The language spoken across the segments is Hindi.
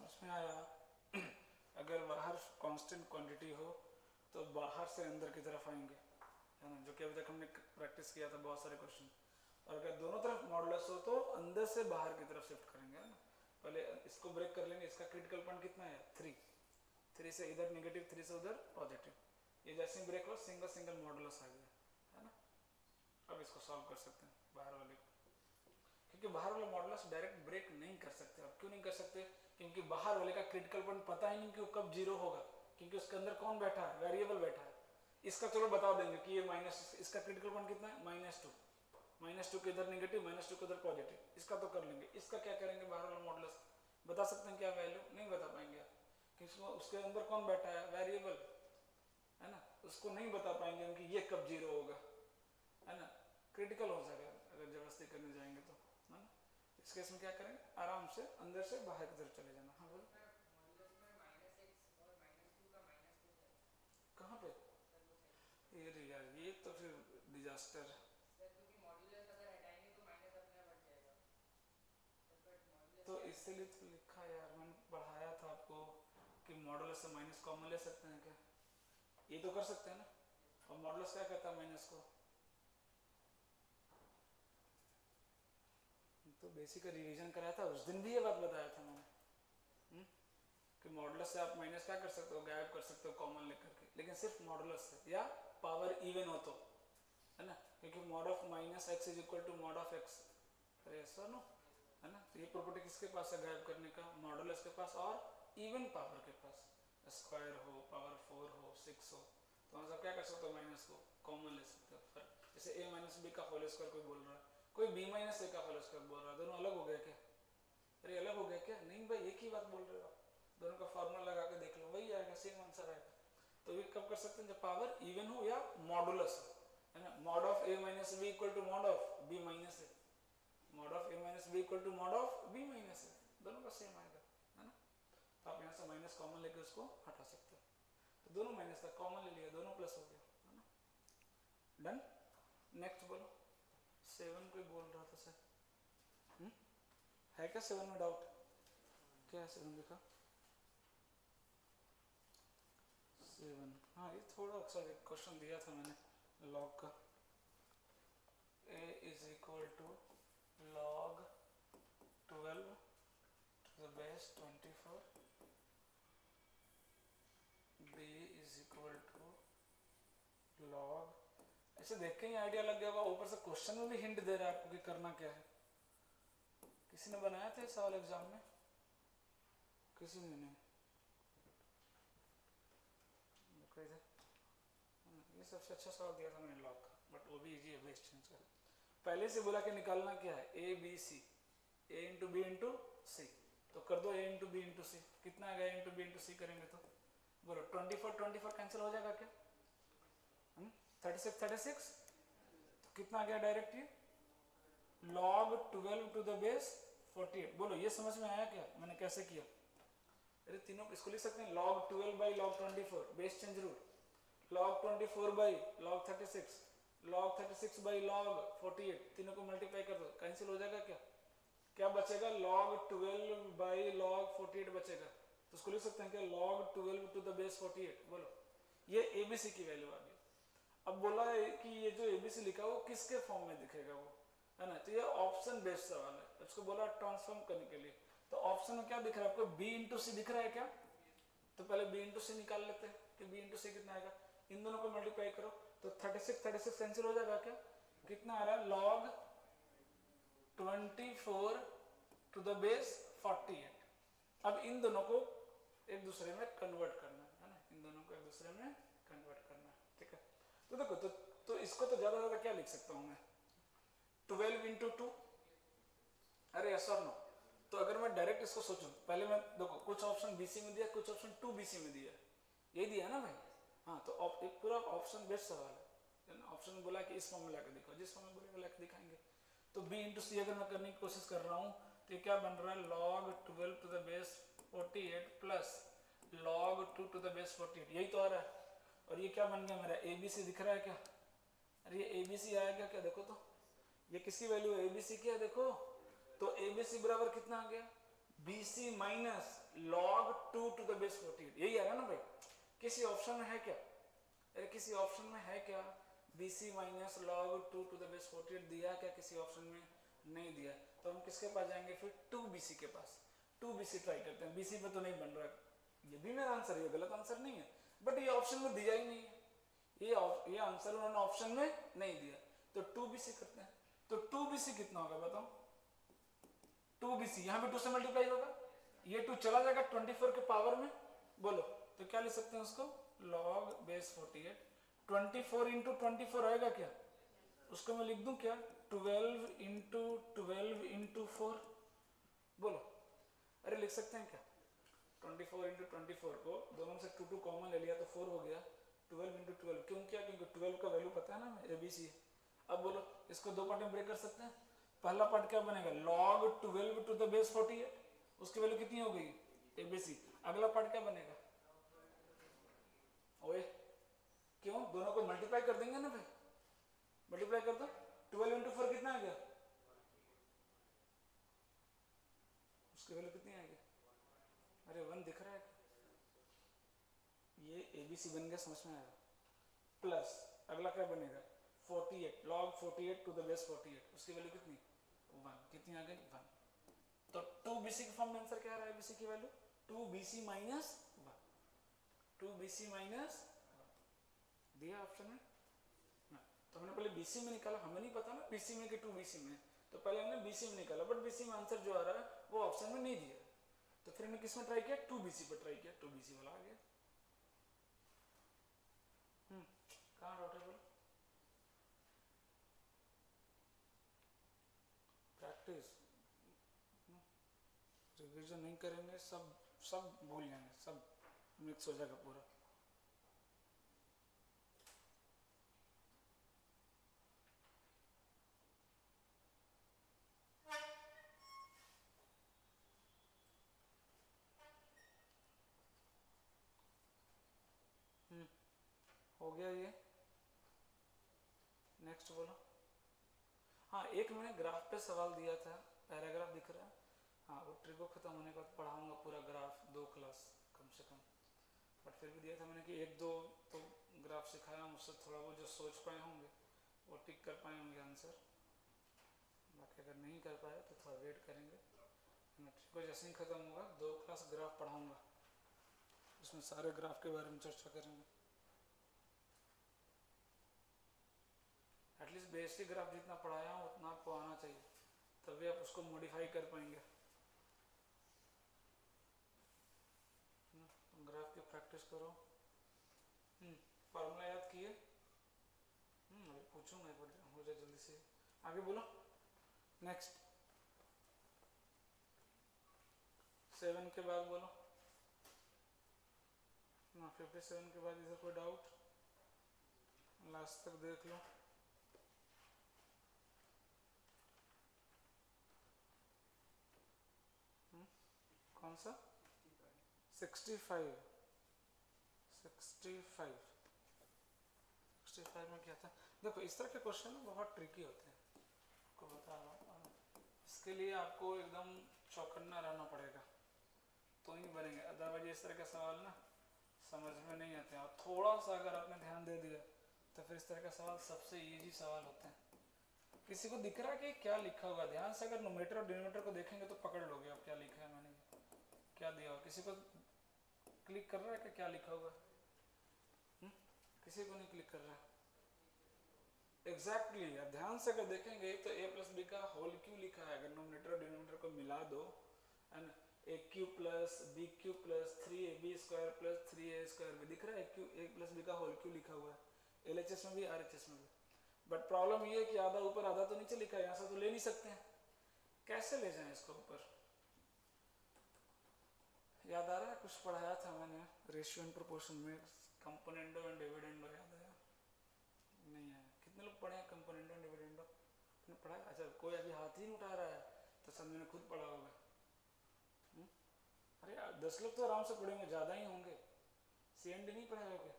समझ में आया? अगर बाहर कांस्टेंट क्वांटिटी हो तो बाहर से अंदर की तरफ आएंगे, है ना, जो कि अभी तक हमने प्रैक्टिस किया था बहुत सारे क्वेश्चन। और अगर दोनों तरफ मॉडुलस हो तो अंदर से बाहर की तरफ शिफ्ट करेंगे, है ना। पहले इसको ब्रेक कर लेंगे। इसका क्रिटिकल पॉइंट कितना है? 3 से इधर नेगेटिव, 3 से उधर पॉजिटिव। ये जैसे ही ब्रेक हो सिंगल सिंगल मॉडुलस आ गया, है ना। अब इसको सॉल्व कर सकते हैं बाहर वाले को, क्योंकि बाहर वाला मॉडुलस डायरेक्ट ब्रेक नहीं कर सकते। अब क्यों नहीं कर सकते? क्योंकि बाहर वाले का क्रिटिकल पॉइंट पता ही नहीं कि वो कब जीरो होगा, क्योंकि उसके अंदर कौन बैठा है? वेरिएबल बैठा है। इसका चलो बता देंगे कि ये माइनस, इसका क्रिटिकल पॉइंट कितना है? -2। -2 के इधर नेगेटिव, -2 के इधर पॉजिटिव। इसका तो कर लेंगे। इसका क्या करेंगे? बाहर वाला मॉडुलस बता सकते हैं क्या वैल्यू? नहीं बता पाएंगे, क्योंकि उसके अंदर कौन बैठा है? वेरिएबल, है ना। उसको नहीं बता पाएंगे कि ये कब जीरो होगा, है ना। क्रिटिकल हो जाएगा अगर जबरदस्ती करने जाएंगे तो, है ना। इस केस में क्या करेंगे? आराम से अंदर से बाहर की तरफ चले जाना। हाँ बोलो। कहाँ पे? ये यार ये तो फिर डिजास्टर। तो इसलिए तो लिखा यार, मैंने पढ़ाया था आपको कि मॉडुलस से माइनस कॉमन ले सकते हैं क्या? ये तो कर सकते हैं ना। और मॉडुलस क्या कहता है माइनस को? तो बेसिक रिवीजन कराया था उस दिन भी, ये बात बताया था मैंने, कि मॉडुलस से आप माइनस क्या कर सकते हो? गायब कर सकते हो कॉमन लेकर के, लेकिन सिर्फ मॉडुलस से, या पावर इवन हो तो, है ना। क्योंकि mod of -x is equal to mod of x, अरे सर नो, है ना। तो ये प्रॉपर्टी किसके पास है गायब करने का? मॉडुलस के पास और इवन पावर के पास। स्क्वायर हो, पावर 4 हो, 6 हो, तो हम सब क्या कर सकते हो? माइनस को कॉमन ले सकते हो। फर्क जैसे a - b का होल स्क्वायर कोई बोल रहा है, कोई b - a का होल स्क्वायर बोल रहा है, दोनों अलग हो गया क्या? अरे अलग हो गया क्या? नहीं भाई, एक ही बात बोल रहे हो। दोनों का फॉर्मूला लगा के देख लो, वही आएगा, सेम आंसर आएगा। तो ये कब कर सकते हैं? जब पावर इवन हो या मॉडुलस हो, है ना। Mod of a - b equal to mod of b - a, mod of a - b equal to mod of b - a, दोनों का सेम आएगा, है ना। तो आप यहाँ से माइनस कॉमन लेके उसको हटा सकते हो। तो दोनों माइनस था, कॉमन ले लिया, दोनों प्लस हो गया, है ना। डन। नेक्स्ट बोलो। 7 कोई बोल रहा था सर, है क्या 7 में डाउट? क्या है 7 लिखा? 7, हाँ ये थोड़ा अच्छा क्वेश्चन दिया था मैंने लॉग का। a is equal to log 12 to the base 24, b is equal to log, ऐसे देख के ही आइडिया लग गया होगा। ऊपर से क्वेश्चन में भी हिंट दे रहा है आपको कि करना क्या है। किसी ने बनाया था सवाल एग्जाम में? किसी ने नहीं। ये सबसे अच्छा सवाल दिया था मैंने लॉग का, बट वो भी इजी है बेस चेंज का। पहले से बोला कि निकालना क्या है? A B C, A into B into C. तो कर दो a into B into C. कितना आ गया? a into B into C करेंगे तो बोलो 24 कैंसिल हो जाएगा क्या? 36 तो कितना आ गया डायरेक्ट? ये log 12 टू द बेस 48। बोलो ये समझ में आया क्या मैंने कैसे किया? अरे तीनों इसको लिख सकते हैं log 12 by log 24, base change rule. log 24 by log 36, log 36 by log 48, तीनों को मल्टीप्लाई कर दो, कैंसिल हो जाएगा क्या? क्या बचेगा? log 12 बाई log 48 बचेगा। तो उसको लिख सकते हैं क्या? log 12 to the base 48। बोलो ये एबीसी की वैल्यू आ गई। अब बोला है कि ये जो एबीसी लिखा है वो किसके फॉर्म में दिखेगा वो, है ना। तो ये ऑप्शन बेस्ड सवाल है, उसको बोला ट्रांसफॉर्म करने के लिए। तो ऑप्शन में क्या दिख रहा है आपको? b इंटू सी दिख रहा है क्या? तो पहले b इंटू सी निकाल लेते हैं कि b इंटू सी कितना आएगा। इन दोनों को मल्टीप्लाई करो तो 36 कैंसिल हो जाएगा क्या? कितना आ रहा है? log 24 to the base 48। अब इन दोनों को एक दूसरे में कन्वर्ट करना है ना, इन दोनों को एक दूसरे में कन्वर्ट करना है, ठीक है। तो देखो तो इसको तो ज्यादा क्या लिख सकता हूं मैं? 12 इंटू 2, अरे यस और नो। तो अगर मैं डायरेक्ट इसको सोचूं, पहले मैं देखो कुछ ऑप्शन बीसी में दिया, कुछ ऑप्शन 2BC में दिया, यही दिया ना भाई। हाँ तो एक पूरा ऑप्शन बेस्ड सवाल है। ऑप्शन में बोला कि इस फॉर्म में लाकर दिखाओ, जिस फॉर्म में बोलेगा लाकर दिखाएंगे। तो b इंटू सी अगर मैं करने की कोशिश कर रहा हूँ तो ये क्या बन रहा है? log 12 टू द बेस 48 प्लस log 2 टू द बेस 48, यही तो आ रहा है। और ये क्या बन गया मेरा? ABC दिख रहा है क्या? अरे ये ABC आएगा क्या? देखो तो ये किसकी वैल्यू है? ABC की है, देखो। तो ABC बराबर कितना आ गया? BC minus log 2 to the base 48, यही आ रहा है ना भाई? किसी ऑप्शन में है क्या? अरे किसी ऑप्शन में है क्या BC minus log 2 to the base 48 दिया क्या? किसी ऑप्शन में नहीं दिया, तो हम किसके पास जाएंगे फिर? 2BC के पास। 2BC ट्राई करते हैं। BC पे तो नहीं बन रहा, ये भी मेरा आंसर, ये गलत आंसर नहीं है, बट ये ऑप्शन में दिया ही नहीं है, ये आंसर उन्होंने ऑप्शन में नहीं दिया, तो 2BC करते हैं। तो 2BC कितना होगा बताओ? 2BC यहाँ पे 2 से मल्टीप्लाई होगा, ये 2 चला जाएगा 24 के पावर में, बोलो तो क्या लिख सकते हैं उसको? log base 48। 24 इंटू 24 आएगा क्या? उसको मैं लिख दूं क्या? 12 इंटू 12 इंटू 4, बोलो। अरे लिख सकते हैं क्या? 24 इंटू 24 को दोनों से 2 कॉमन ले लिया तो 4 हो गया। 12 इंटू 12 क्यों किया? क्योंकि 12 का वैल्यू पता है ना, ABC है। अब बोलो इसको दो पार्ट में ब्रेक कर सकते हैं। पहला पार्ट क्या बनेगा? log 12 टू द बेस 48, उसकी वैल्यू कितनी हो गई? ABC। अगला पार्ट क्या बनेगा? ओए क्यों? दोनों को मल्टीप्लाई कर देंगे ना भाई, मल्टीप्लाई कर दो। 12 इंटू 4 कितना आ गया? उसकी वैल्यू कितनी आएगी? अरे 1 दिख रहा है, ये ABC बन गया, समझ में आया? प्लस अगला क्या बनेगा? 48, log 48 टू द बेस 48, उसकी वैल्यू कितनी? 1। कितनी आ गई? 1। तो 2BC के फॉर्म में आंसर क्या आ रहा है? BC की value 2BC minus 1, 2BC minus 1 दिया ऑप्शन में ना। तो हमने पहले BC में निकाला, हमें नहीं पता ना BC में कि 2BC में, तो पहले हमने BC में निकाला, बट BC में आंसर जो आ रहा है वो ऑप्शन में नहीं दिया, तो फिर हमने किस में ट्राई किया? 2BC पर ट्राई किया, 2BC वाला आ गया। कहाँ डाउट है बोलो? प्रैक्टिस, रिविजन नहीं करेंगे, सब भूल जाएंगे, सब मिक्स हो जाएगा पूरा। हो गया ये। नेक्स्ट बोलो। हाँ, एक मैंने ग्राफ पे सवाल दिया था, पैराग्राफ दिख रहा है? हाँ, वो ट्रिको खत्म होने के बाद पढ़ाऊंगा पूरा ग्राफ, 2 क्लास कम से कम, बट फिर भी दिया था मैंने कि 1-2 तो ग्राफ सिखाया हूँ, उससे थोड़ा वो जो सोच पाए होंगे वो टिक कर पाए होंगे आंसर, बाकी अगर नहीं कर पाए तो थोड़ा वेट करेंगे। ट्रिको जैसे ही ख़त्म होगा 2 क्लास ग्राफ पढ़ाऊँगा, उसमें सारे ग्राफ के बारे में चर्चा करेंगे। एटलीस्ट बेसिक ग्राफ जितना पढ़ाया हूँ उतना आपको आना चाहिए, तभी आप उसको मॉडिफाई कर पाएंगे। ग्राफ की प्रैक्टिस करो। फार्मूला याद किए? अभी पूछूंगा एक बार, हो जाए जल्दी से। आगे बोलो। नेक्स्ट 7 के बाद बोलो ना, 57 के बाद इधर कोई डाउट? लास्ट तक देख लो। कौन सा? 65 में क्या था? देखो इस तरह के क्वेश्चन बहुत ट्रिकी होते हैं, आपको बता रहा हूँ। इसके लिए आपको एकदम चौकन्ना रहना पड़ेगा तो ही बनेंगे, अदरवाइज इस तरह के सवाल ना समझ में नहीं आते हैं। और थोड़ा सा अगर आपने ध्यान दे दिया तो फिर इस तरह का सवाल सबसे इजी सवाल होते हैं। किसी को दिख रहा है कि क्या लिखा होगा? ध्यान से अगर नोमीटर और डिनोमीटर को देखेंगे तो पकड़ लोगे आप क्या लिखा है मैंने, क्या दिया होगा। किसी को क्लिक कर रहा है कि क्या लिखा होगा? किसी को नहीं क्लिक कर रहा है। एग्जैक्टली आप ध्यान से अगर देखेंगे तो a प्लस बी का होल क्यों लिखा है, अगर नोमीटर और डिनोमीटर को मिला दो, and A cube plus B cube plus 3ab square plus 3a square भी दिख रहा है, क्यू a प्लस बी का होल क्यों लिखा हुआ है, LHS में भी RHS में भी। बट प्रॉब्लम ये है कि आधा ऊपर आधा तो नीचे लिखा है, यहाँ से तो ले नहीं सकते हैं, कैसे ले जाएं इसको ऊपर? याद आ रहा है कुछ पढ़ाया था मैंने रेशियो एंड प्रोपोर्शन में, कंपोनेंडो एंड डिविडेंडो, याद आया? नहीं आया? कितने लोग पढ़े हैं कंपोनेंडो एंड डिविडेंडो? पढ़ा? अच्छा, कोई अभी हाथ ही नहीं उठा रहा है, तो सब मैंने खुद पढ़ा होगा। अरे 10 लोग तो आराम से पढ़ेंगे, ज़्यादा ही होंगे। CND नहीं पढ़ा है क्या?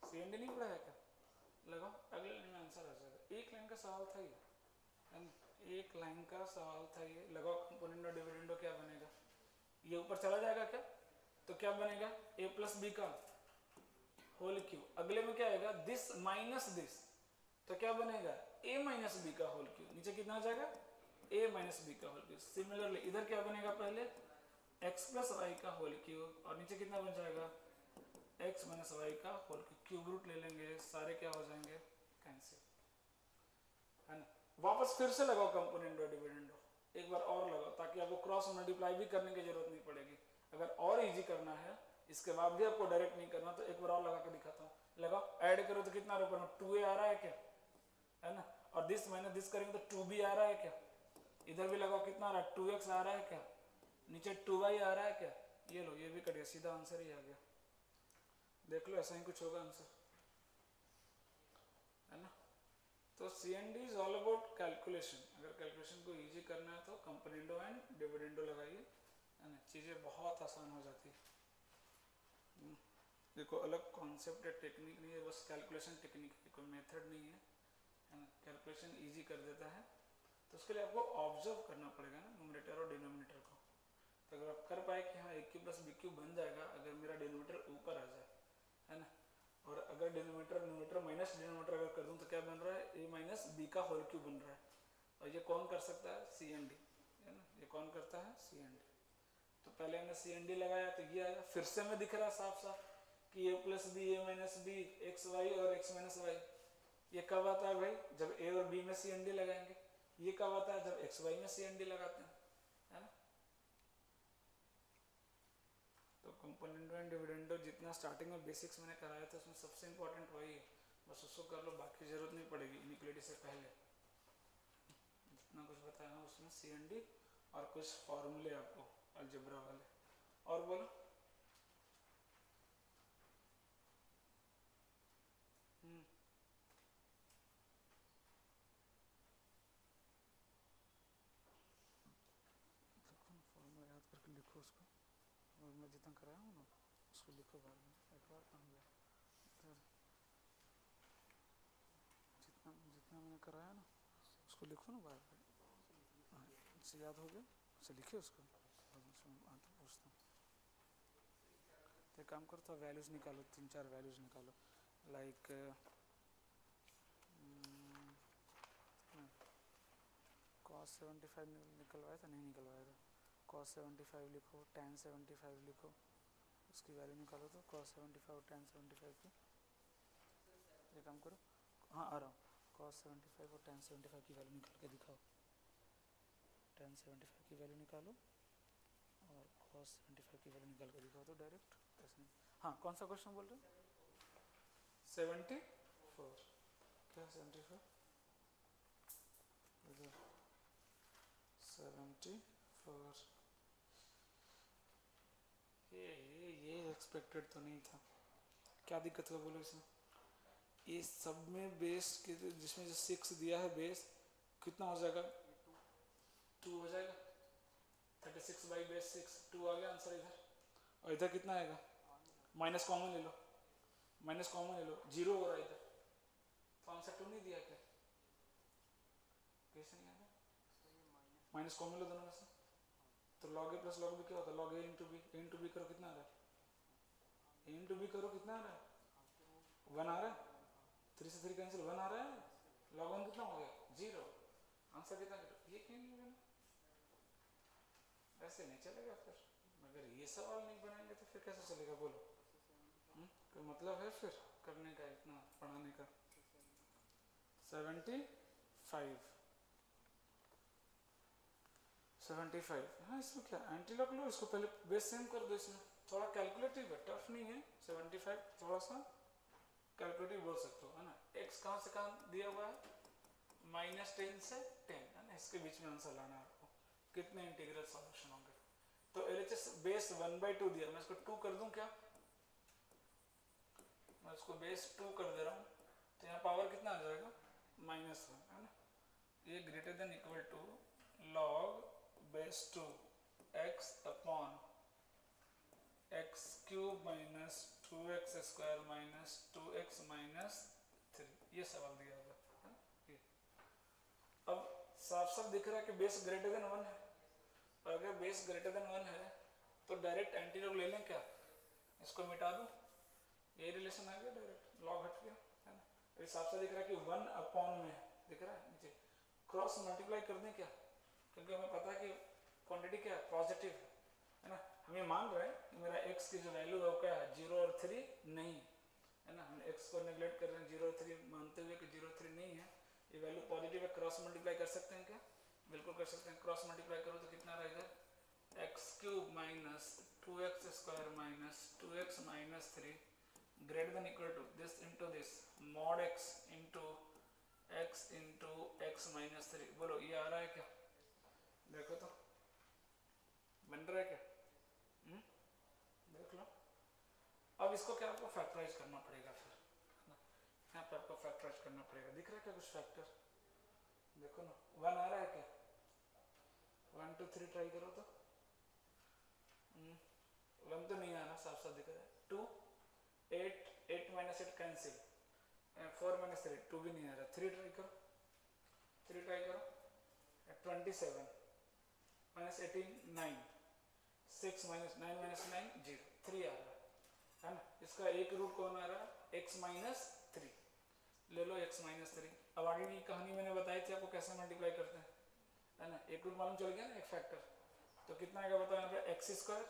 CND नहीं पढ़ा है क्या? लगाओ, अगले लाइन में आंसर आ जाएगा। एक लाइन का सवाल था ये, एक लाइन का सवाल था ये, लगाओ कंपोनेंट ऑफ डिविडेंडो क्या बनेगा, ये ऊपर चला जाएगा क्या, तो क्या बनेगा a प्लस बी का होल क्यूब, अगले में क्या आएगा दिस माइनस दिस, तो क्या बनेगा a माइनस बी का होल क्यूब, नीचे कितना आ जाएगा a माइनस बी का होल क्यूब। सिमिलरली इधर क्या बनेगा पहले x प्लस वाई का होल क्यूब और नीचे कितना बन जाएगा x माइनस वाई का होल क्यूब, क्यूब रूट ले लेंगे सारे क्या हो जाएंगे कैंसिल, है ना। वापस फिर से लगाओ कंपोनेंट और डिविडेंडो, एक बार और लगाओ ताकि आपको क्रॉस मल्टीप्लाई भी करने की जरूरत नहीं पड़ेगी। अगर और इजी करना है इसके बाद भी आपको डायरेक्ट नहीं करना तो एक बार और लगा के दिखाता हूँ, लगाओ ऐड करो तो कितना आ रहा है 2a आ रहा है क्या, है ना, और दिस माइनस दिस करेंगे तो 2b आ रहा है क्या, इधर भी लगाओ कितना आ रहा है 2x आ रहा है क्या, नीचे 2y आ रहा है क्या, ये लो ये भी कट गया, सीधा आंसर ही आ गया, देख लो ऐसा ही कुछ होगा आंसर, है ना। तो CND is all about calculation, अगर कैलकुलेशन को इजी करना है तो कंपोनेंडो एंड डिविडेंडो लगाइए, है ना, चीज़ें बहुत आसान हो जाती है। देखो अलग कॉन्सेप्ट है, टेक्निक नहीं है, बस कैलकुलेशन टेक्निक है, कोई मेथड नहीं है ना, कैलकुलेशन इजी कर देता है। तो उसके लिए आपको ऑब्जर्व करना पड़ेगा ना न्यूमरेटर और डिनोमिनेटर को, तो अगर आप कर पाए कि हाँ a cube plus B cube बन जाएगा अगर मेरा डिनोमिनेटर ऊपर आ जाए, है ना, और अगर न्यूमरेटर माइनस डिनोमिनेटर अगर कर दूँ तो क्या बन रहा है a माइनस बी का होल क्यूब बन रहा है, और ये कौन कर सकता है CND, है ना, ये कौन करता है CND। तो पहले हमने CND लगाया तो ये आया, फिर से हमें दिख रहा है साफ साफ कि a plus B a minus B X Y और x माइनस वाई, ये कब आता है भाई जब a और b में CND लगाएंगे, ये कब आता है जब x y में CND लगाते हैं, है ना। तो कंपोनेंडो एंड डिविडेंडो जितना स्टार्टिंग में बेसिक्स मैंने कराया था उसमें सबसे इंपॉर्टेंट वही है, बस उसको कर लो, बाकी जरूरत नहीं पड़ेगी इनिक्वालिटी से पहले, जितना कुछ बताया हूँ उसमें CND और कुछ फॉर्मूले आपको अलजेब्रा वाले। और बोलो फॉर्मूला याद करके लिखो उसको, और मैं जितना कराया हूँ ना उसको लिखो बार में, एक बार कहाँ गया इधर, जितना जितना मैंने कराया ना उसको लिखो ना बार बार, हाँ उससे याद हो गया, उससे लिखे उसको, आता पूछता हूँ। तो एक काम करो तो वैल्यूज़ निकालो, 3-4 वैल्यूज़ निकालो, लाइक cos 75 निकलवाया था, नहीं निकलवाया था, cos 75 लिखो, tan 75 लिखो, उसकी वैल्यू निकालो तो cos 75 और tan 75 की, ये काम करो, हाँ आ रहा हूँ, cos 75 और tan 75 की वैल्यू निकाल के दिखाओ, tan 75 की वैल्यू निकालो और cos 75 की वैल्यू निकाल के दिखाओ, तो डायरेक्ट ऐसे नहीं। हाँ कौन सा क्वेश्चन बोल रहे हो 74, क्या 74 74, ये एक्सपेक्टेड तो नहीं था, क्या दिक्कत है बोलो इसमें, ये सब में बेस जिसमें जो 6 दिया है बेस कितना हो जाएगा 2 हो जाएगा, 36 बाई बेस 6 2 आ गया आंसर इधर, और इधर कितना आएगा माइनस कॉमन ले लो, माइनस कॉमन ले लो 0 हो रहा है इधर, तो आंसर 2 नहीं दिया क्या, कैसे नहीं आएगा, माइनस कॉमन लो दोनों में से, तो log a plus log b क्या होता है log a इंटू बी करो कितना आ रहा है, a इंटू बी करो कितना आ रहा है 1 आ रहा है, 3 से 3 कैंसिल 1 आ रहा है, log 1 कितना हो गया 0, आंसर कितना, ये क्यों नहीं बना, ऐसे नहीं चलेगा फिर, अगर ये सवाल नहीं बनाएंगे तो फिर कैसे चलेगा बोलो, कोई मतलब है फिर करने का इतना पढ़ाने का। 75 हाँ इसमें क्या एंटी लॉक लो, इसको पहले बेस सेम कर दो, इसमें थोड़ा कैलकुलेटिव है, टफ नहीं है, 75 थोड़ा सा कैलकुलेटिव बोल सकते हो, है ना। x कहाँ से कहाँ दिया हुआ है -10 से 10, है ना, इसके बीच में आंसर लाना है आपको, कितने इंटीग्रल सॉल्यूशन होंगे, तो LHS बेस 1/2 दिया, मैं इसको 2 कर दूं क्या, मैं इसको बेस 2 कर दे रहा हूँ, तो यहाँ पावर कितना आ जाएगा -1, है ना, ये greater than equal to log base 2 x upon x cube minus 2x square minus 2x minus 3, ये सवाल दिया हुआ है ये। अब साफ साफ दिख रहा है कि बेस ग्रेटर देन 1 है, और अगर बेस ग्रेटर देन 1 है तो डायरेक्ट एंटीलॉग ले लें क्या, इसको मिटा दूं, यही रिलेशन आ गया, डायरेक्ट लॉग हट गया, है ना। ये साफ साफ दिख रहा है कि 1 अपॉन में दिख रहा है नीचे, क्रॉस मल्टीप्लाई कर दें क्या, क्योंकि हमें पता है कि क्वांटिटी क्या है, पॉजिटिव है ना। हम ये मान रहे हैं कि मेरा x की जो वैल्यू है वो क्या है, 0 और 3 नहीं है ना, हम x को नेग्लेक्ट कर रहे हैं 0 और 3 मानते हुए कि 0 और 3 नहीं है, ये वैल्यू पॉजिटिव है, क्रॉस मल्टीप्लाई कर सकते हैं क्या, बिल्कुल कर सकते हैं। क्रॉस मल्टीप्लाई करो तो कितना रहेगा, x³ minus 2x square minus 2x minus 3 greater than equal to this into this mod x into x minus 3। बोलो ये आ रहा है क्या, देखो तो बन रहा है क्या, देख लो। अब इसको क्या आपको फैक्टराइज करना पड़ेगा, फिर यहाँ पे आपको फैक्टराइज करना पड़ेगा, दिख रहा है क्या कुछ फैक्टर, देखो ना 1 आ रहा है क्या, 1 2 3 ट्राई करो तो 1 तो नहीं आ रहा, साफ साफ दिख रहा है। 2 8 माइनस 8 कैंसिल, 4 माइनस 3 2 भी नहीं आ रहा, 3 ट्राई करो, 3 ट्राई करो, 27 माइनस 18 9 6 माइनस 9 माइनस 9 0 3 आ रहा है ना। इसका एक रूट कौन आ रहा है, x माइनस 3, ले लो x माइनस 3। अब आगे की कहानी मैंने बताई थी आपको कैसे मल्टीप्लाई करते हैं, है ना, एक रूट मालूम चल गया ना, एक फैक्टर, तो कितना आएगा बताओ यहाँ पे x स्क्वायर,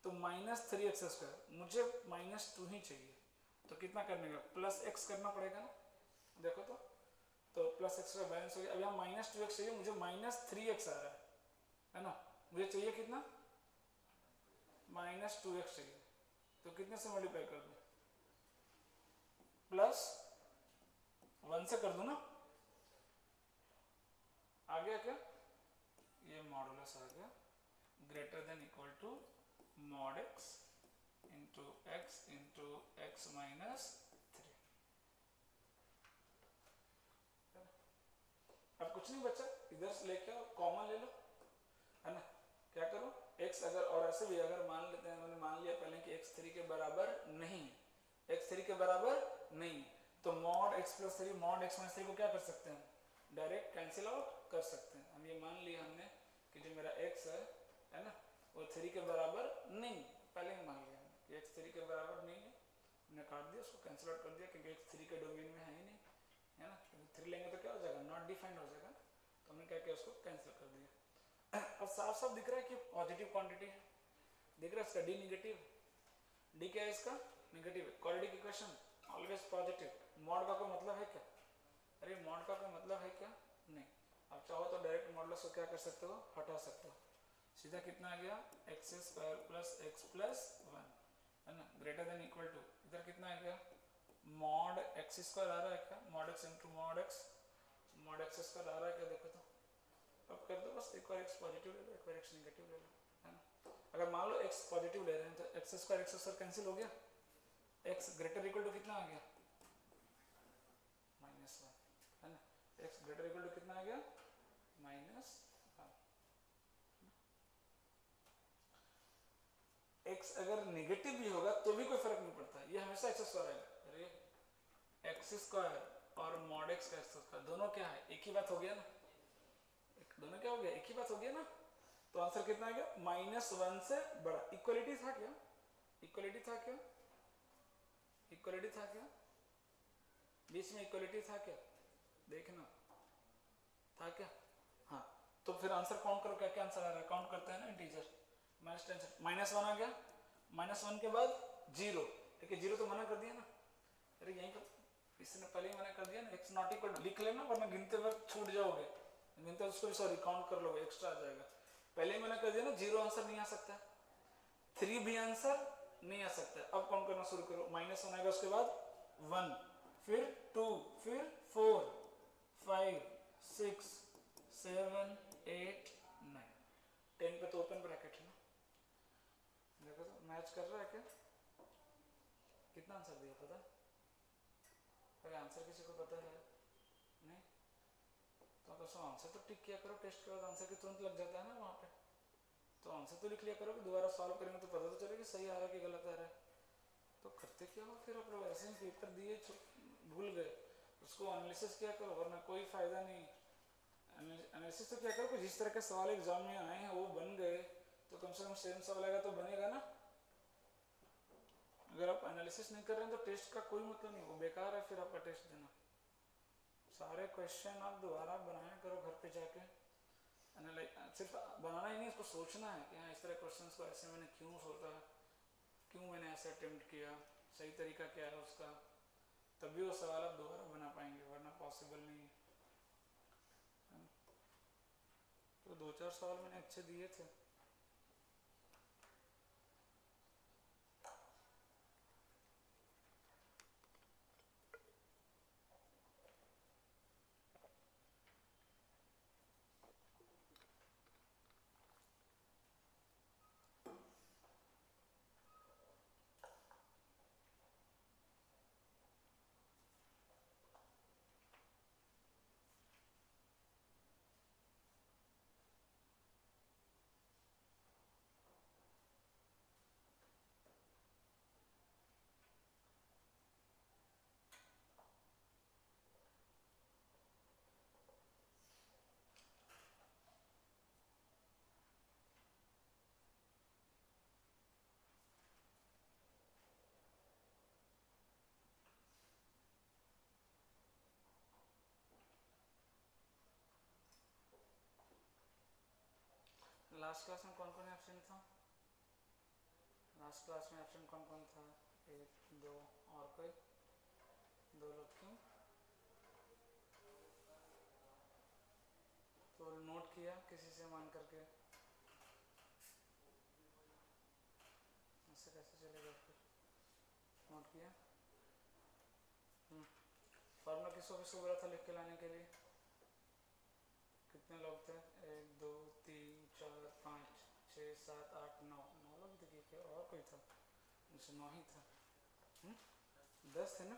तो माइनस 3x स्क्वायर, मुझे माइनस 2 ही चाहिए, तो कितना करने का, प्लस x करना पड़ेगा ना, देखो तो प्लस x का बैलेंस हो गया। अब यहाँ माइनस 2x चाहिए, मुझे माइनस 3x आ रहा है ना, मुझे चाहिए कितना, माइनस 2x चाहिए, तो कितने से मल्टीप्लाई कर दूं, प्लस 1 से कर दूं ना, आ गया क्या, ये मॉडुलस आ गया, greater than equal to mod x into x minus 3। अब कुछ नहीं बचा, इधर से लेके आओ, कॉमन ले लो, है ना, क्या करो x अगर, और ऐसे भी अगर मान लेते हैं, मैंने मान लिया पहले कि x 3 के बराबर नहीं, x 3 के बराबर नहीं, तो mod x plus 3 mod x minus 3 को क्या कर सकते हैं, डायरेक्ट कैंसिल आउट कर सकते हैं। हम ये मान लिया हमने कि जो मेरा x है ना, वो 3 के बराबर नहीं, पहले ही मान लिया कि x 3 के बराबर नहीं है, हमने काट दिया, उसको कैंसिल आउट कर दिया, क्योंकि x 3 के डोमेन में है ही नहीं, है ना, 3 लेंगे तो क्या हो जाएगा, नॉट डिफाइंड हो जाएगा, तो हमने क्या किया, उसको कैंसिल कर दिया। अब साफ साफ दिख रहा है कि पॉजिटिव क्वांटिटी है, दिख रहा है इसका d निगेटिव, d क्या है इसका, निगेटिव है, quadratic equation always positive, mod का कोई मतलब है क्या, अरे मॉड का कोई मतलब है क्या, नहीं। अब चाहो तो डायरेक्ट मॉडुलस को क्या कर सकते हो, हटा सकते हो, सीधा कितना आ गया, x square plus x plus 1, है ना, ग्रेटर देन इक्वल टू, इधर कितना आ गया, मॉड x स्क्वायर आ रहा है क्या, mod x into mod x square आ रहा है क्या, देखो तो अब कर दो बस, एक बार x पॉजिटिव ले लो, एक बार x नेगेटिव ले लो, है ना। अगर मान लो x पॉजिटिव ले रहे हैं तो x स्क्वायर कैंसिल हो गया, x ग्रेटर इक्वल टू कितना आ गया, -1, है ना, x ग्रेटर इक्वल टू कितना आ गया, -1। x अगर नेगेटिव भी होगा तो भी कोई फर्क नहीं पड़ता, ये हमेशा x स्क्वायर आएगा, अरे x स्क्वायर और मॉड x का स्क्वायर दोनों क्या है, एक ही बात हो गया ना, दोनों क्या हो गया, एक ही बात हो गया ना, तो आंसर कितना आ गया, -1 से बड़ा। इक्वलिटी था क्या, इक्वलिटी था क्या, इक्वलिटी था क्या, बीच में इक्वलिटी था क्या, देखना था क्या, हाँ, तो फिर आंसर काउंट करो, क्या क्या आंसर आ रहा है, काउंट करते हैं ना, इंटीजर, -1 आ गया, -1 के बाद 0, देखिए 0 तो मना कर दिया ना, अरे यहीं पर इसने पहले ही मना कर दिया ना, x नॉट इक्वल लिख लेना, वरना गिनते वक्त छूट जाओगे, गिनते उसको भी सॉरी काउंट कर लोगे, एक्स्ट्रा आ जाएगा, पहले ही मैंने कर दिया ना, 0 आंसर नहीं आ सकता, 3 भी आंसर नहीं आ सकता। अब काउंट करना शुरू करो, -1 आएगा, उसके बाद 1, फिर 2, फिर 4 5 6 7 8 9 10 पे तो ओपन ब्रैकेट है ना, देखो तो मैच कर रहा है क्या, कितना आंसर दिया पता, अरे आंसर किसी को पता है नहीं, तो अगर सो आंसर तो टिक किया करो, टेस्ट के बाद आंसर की तुरंत लग जाता है ना वहाँ पे, तो आंसर तो लिख लिया करो कि दोबारा सॉल्व करेंगे तो पता तो चले कि सही आ रहा है कि गलत आ रहा है, तो करते क्या हो फिर आप लोग, ऐसे ही पेपर दिए भूल गए, उसको एनालिसिस किया करो, वरना कोई फायदा नहीं, एनालिसिस तो क्या करो, जिस तरह के सवाल एग्जाम में आए हैं वो बन गए तो कम से कम सेम सवाल आएगा तो बनेगा ना। अगर आप एनालिसिस नहीं कर रहे हैं तो टेस्ट का कोई मतलब नहीं, वो बेकार है फिर आपका टेस्ट देना। सारे क्वेश्चन आप दोबारा बनाया करो घर पे जाके, सिर्फ बनाना ही नहीं, इसको सोचना है कि हाँ इस तरह क्वेश्चंस को ऐसे मैंने क्यों सोचा, क्यों मैंने ऐसे अटेम्प्ट किया, सही तरीका क्या है उसका, तभी वो सवाल आप दोबारा बना पाएंगे, वरना पॉसिबल नहीं है। तो 2-4 सवाल मैंने अच्छे दिए थे। लास्ट क्लास में कौन कौन एब्सेंट था? लास्ट क्लास में एब्सेंट कौन कौन था? 1 2 और कोई? 2 लोग क्यों? तो नोट किया किसी से मान करके? ऐसे कैसे चलेगा फिर? नोट किया? फॉर्मूला किसको बोला था लिख के लाने के लिए? कितने लोग थे? 1 2 3 4 5 6 7 8 9 लोग थे क्या? और कोई था? मुझसे 9 ही था। 10 थे ना?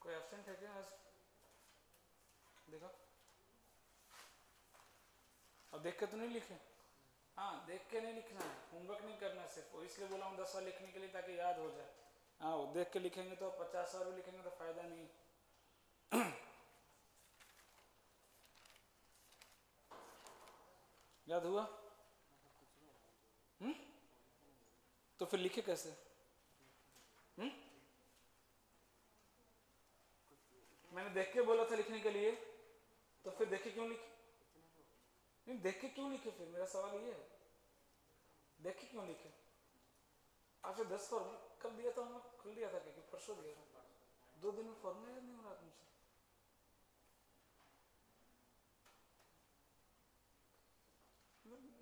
कोई एब्सेंट है क्या आज? देखो, अब देख के तो नहीं लिखे? हाँ, देख के नहीं लिखना है, होमवर्क नहीं करना है सिर्फ, वो इसलिए बोला हूँ 10 बार लिखने के लिए ताकि याद हो जाए। हाँ, वो देख के लिखेंगे तो 50 बार भी लिखेंगे तो फायदा नहीं। याद हुआ? तो फिर लिखे कैसे? मैंने देख के बोला था लिखने के लिए, तो फिर देख के क्यों लिखे? नहीं, देख के क्यों लिखे? फिर मेरा सवाल ये है, देख के क्यों लिखे? आपसे 10 फॉर्मूला कब दिया था? मैं खुल दिया था क्या? परसों दिया था? 2 दिन में फॉर्मूला याद नहीं हो रहा तुमसे?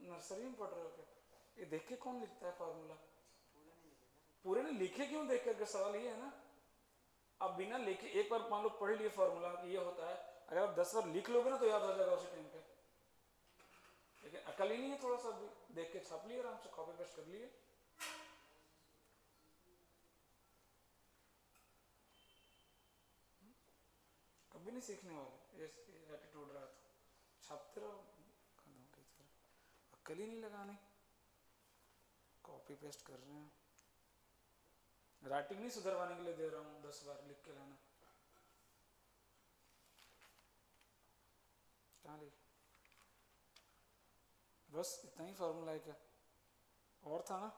नर्सरी में पढ़ रहे हो क्या? ये देख के कौन लिखता है फॉर्मूला? पूरे नहीं लिखे क्यों देख करके? सवाल ये है ना। आप बिना लिखे एक बार मान लो पढ़ लिए फॉर्मूला कि ये होता है, अगर आप 10 बार लिख लोगे ना तो याद हो जाएगा उसी टाइम पे। लेकिन अकल ही नहीं है, थोड़ा सा भी देख के छाप लिए, आराम से कॉपी पेस्ट कर लिए। कभी नहीं सीखने वाले, ये एटीट्यूड रहा तो छापते रहो, अकल ही नहीं लगाने, कॉपी पेस्ट कर रहे हैं। राइटिंग नहीं सुधरवाने के लिए दे रहा हूँ 10 बार लिख के लाना। कहाँ लिख? बस इतना ही फॉर्मूला है क्या? और था ना?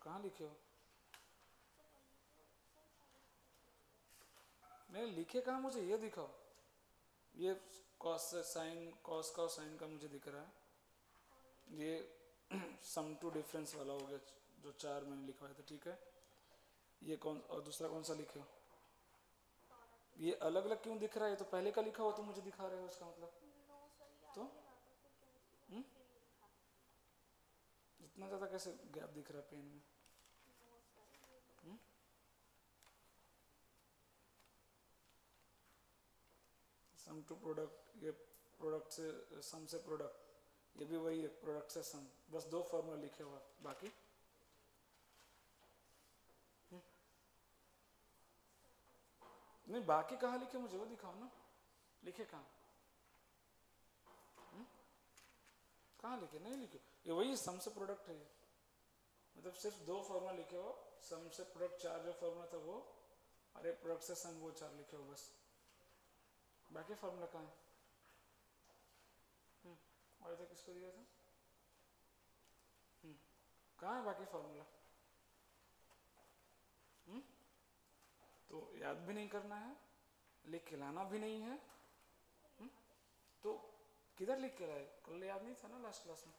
कहाँ लिखे हो? नहीं लिखे कहाँ? मुझे ये दिखाओ। ये कॉस साइन, कॉस का साइन का मुझे दिख रहा है। ये सम टू डिफरेंस वाला हो गया जो 4 मैंने लिखवाया था, ठीक है। ये कौन, और दूसरा कौन सा लिखे हो? ये अलग अलग क्यों दिख रहा है? ये तो पहले का लिखा हो तो मुझे दिखा रहे हो, इसका मतलब तो इतना ज़्यादा कैसे गैप दिख रहा है पेन में? सम टू प्रोडक्ट, ये प्रोडक्ट से सम से प्रोडक्ट, ये भी वही है, प्रोडक्ट से सम, बस 2 फॉर्मूला लिखे हुआ, बाकी नहीं। बाकी कहाँ लिखे? मुझे वो दिखाओ ना, लिखे कहाँ? कहाँ लिखे? नहीं लिखे, ये वही सम से प्रोडक्ट है, मतलब सिर्फ 2 फॉर्मूला लिखे हो, सम से प्रोडक्ट 4 जो फॉर्मूला था वो, और एक प्रोडक्ट से सम वो 4 लिखे हो बस। बाकी फार्मूला कहाँ है? और इधर किसको दिया था? कहाँ है बाकी फार्मूला? तो याद भी नहीं करना है, लिख के लाना भी नहीं है। तो किधर लिख के लाए? कल याद नहीं था ना लास्ट क्लास में,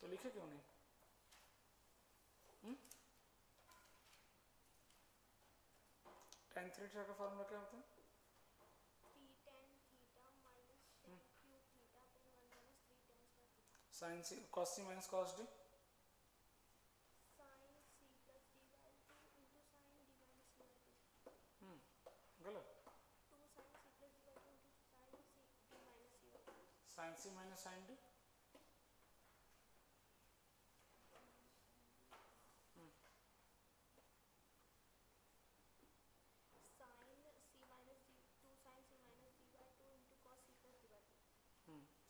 तो लिखे क्यों नहीं? tan थीटा का फार्मूला क्या होता है? साइन सी कॉस सी माइनस कॉस डी। गलत। Sine C minus sine D.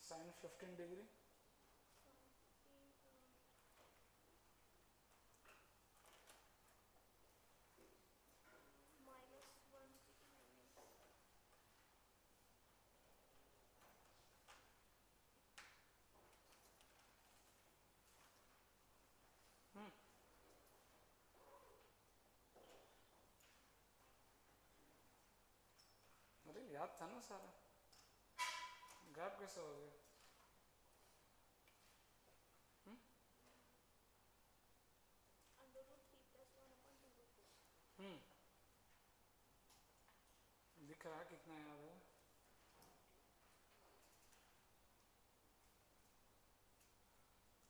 Sine 15 degree अरे याद था ना सारा, गैप कैसे हो गया? दिख रहा है कितना याद है?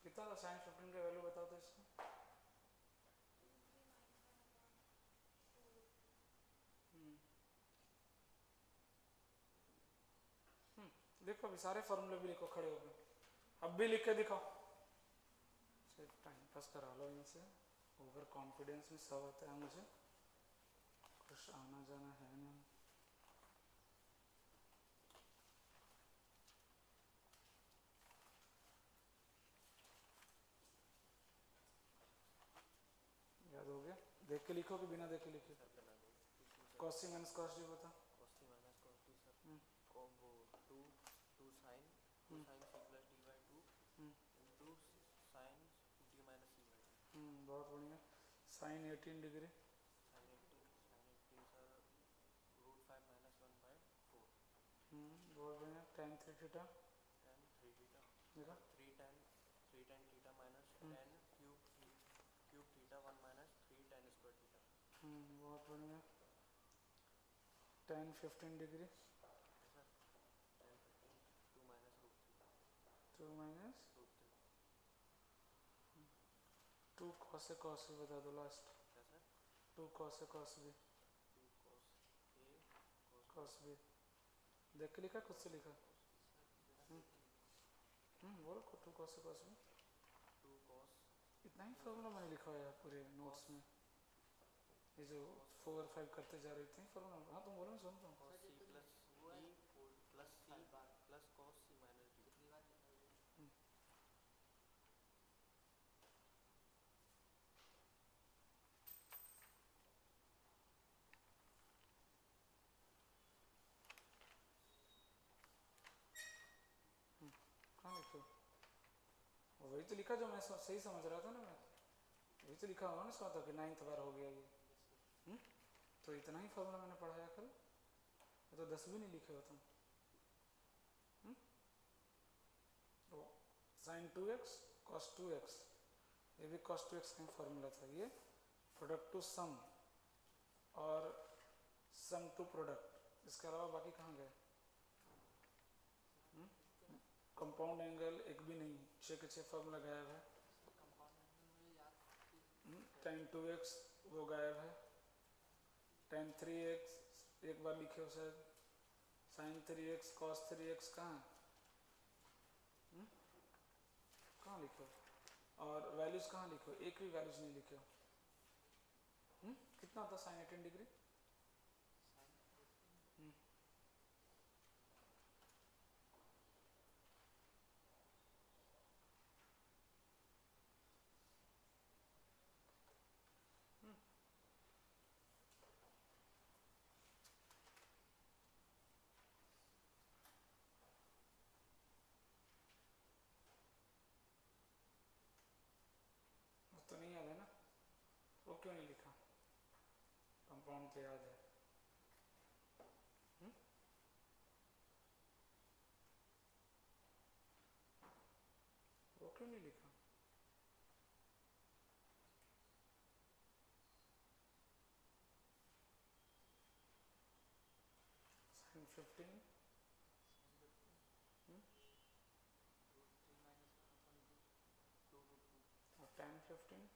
कितना था साइन 15 का वैल्यू बताओ तो इसका। देखो अभी सारे फॉर्मूले भी लिखो खड़े हो गए, अब भी लिख के दिखाओ। सिर्फ टाइम पास करा लो इनसे, ओवर कॉन्फिडेंस में सब आता है मुझे, कुछ आना जाना है नहीं। याद हो गया? देख के लिखो कि बिना देख के लिखो? कॉस सी माइनस कॉस डी बता। बहुत बढ़िया। साइन 18 डिग्री बहुत बढ़िया। tan 3 थीटा देखा? बहुत बढ़िया। tan 15 डिग्री 2 माइनस 2 cos से cos भी बता दो लास्ट। 2 cos से cos भी, cos भी देख के लिखा खुद से लिखा? बोलो 2 cos से cos भी। इतना ही फॉर्मूला मैंने लिखा है पूरे नोट्स में, ये जो 4 और 5 करते जा रहे थे फॉर्मूला। हाँ तुम बोलो मैं सुनता हूँ। कहाँ लिखे? वही तो लिखा जो मैं सही समझ रहा था ना मैं, वही तो लिखा हुआ ना इसका तो कि 9th बार हो गया ये। तो इतना ही फॉर्मूला मैंने पढ़ाया कल, ये तो 10 भी नहीं लिखे हो तुम। साइन 2x cos 2x, ये भी cos 2x का फॉर्मूला था। ये प्रोडक्ट टू सम और सम टू प्रोडक्ट, इसके अलावा बाकी कहाँ गए? कंपाउंड एंगल एक भी नहीं, 6 के 6 फॉर्मूला गायब है। tan 2x वो गायब है। tan 3x एक बार लिखे हो शायद। sin 3x cos 3x कहाँ है? कहाँ लिखो? और वैल्यूज कहाँ लिखो? एक भी वैल्यूज नहीं लिखे हो। कितना होता साइन 18 डिग्री? क्यों नहीं लिखा? कंपाउंड तो याद है। वो क्यों नहीं लिखा? sin 15 और tan 15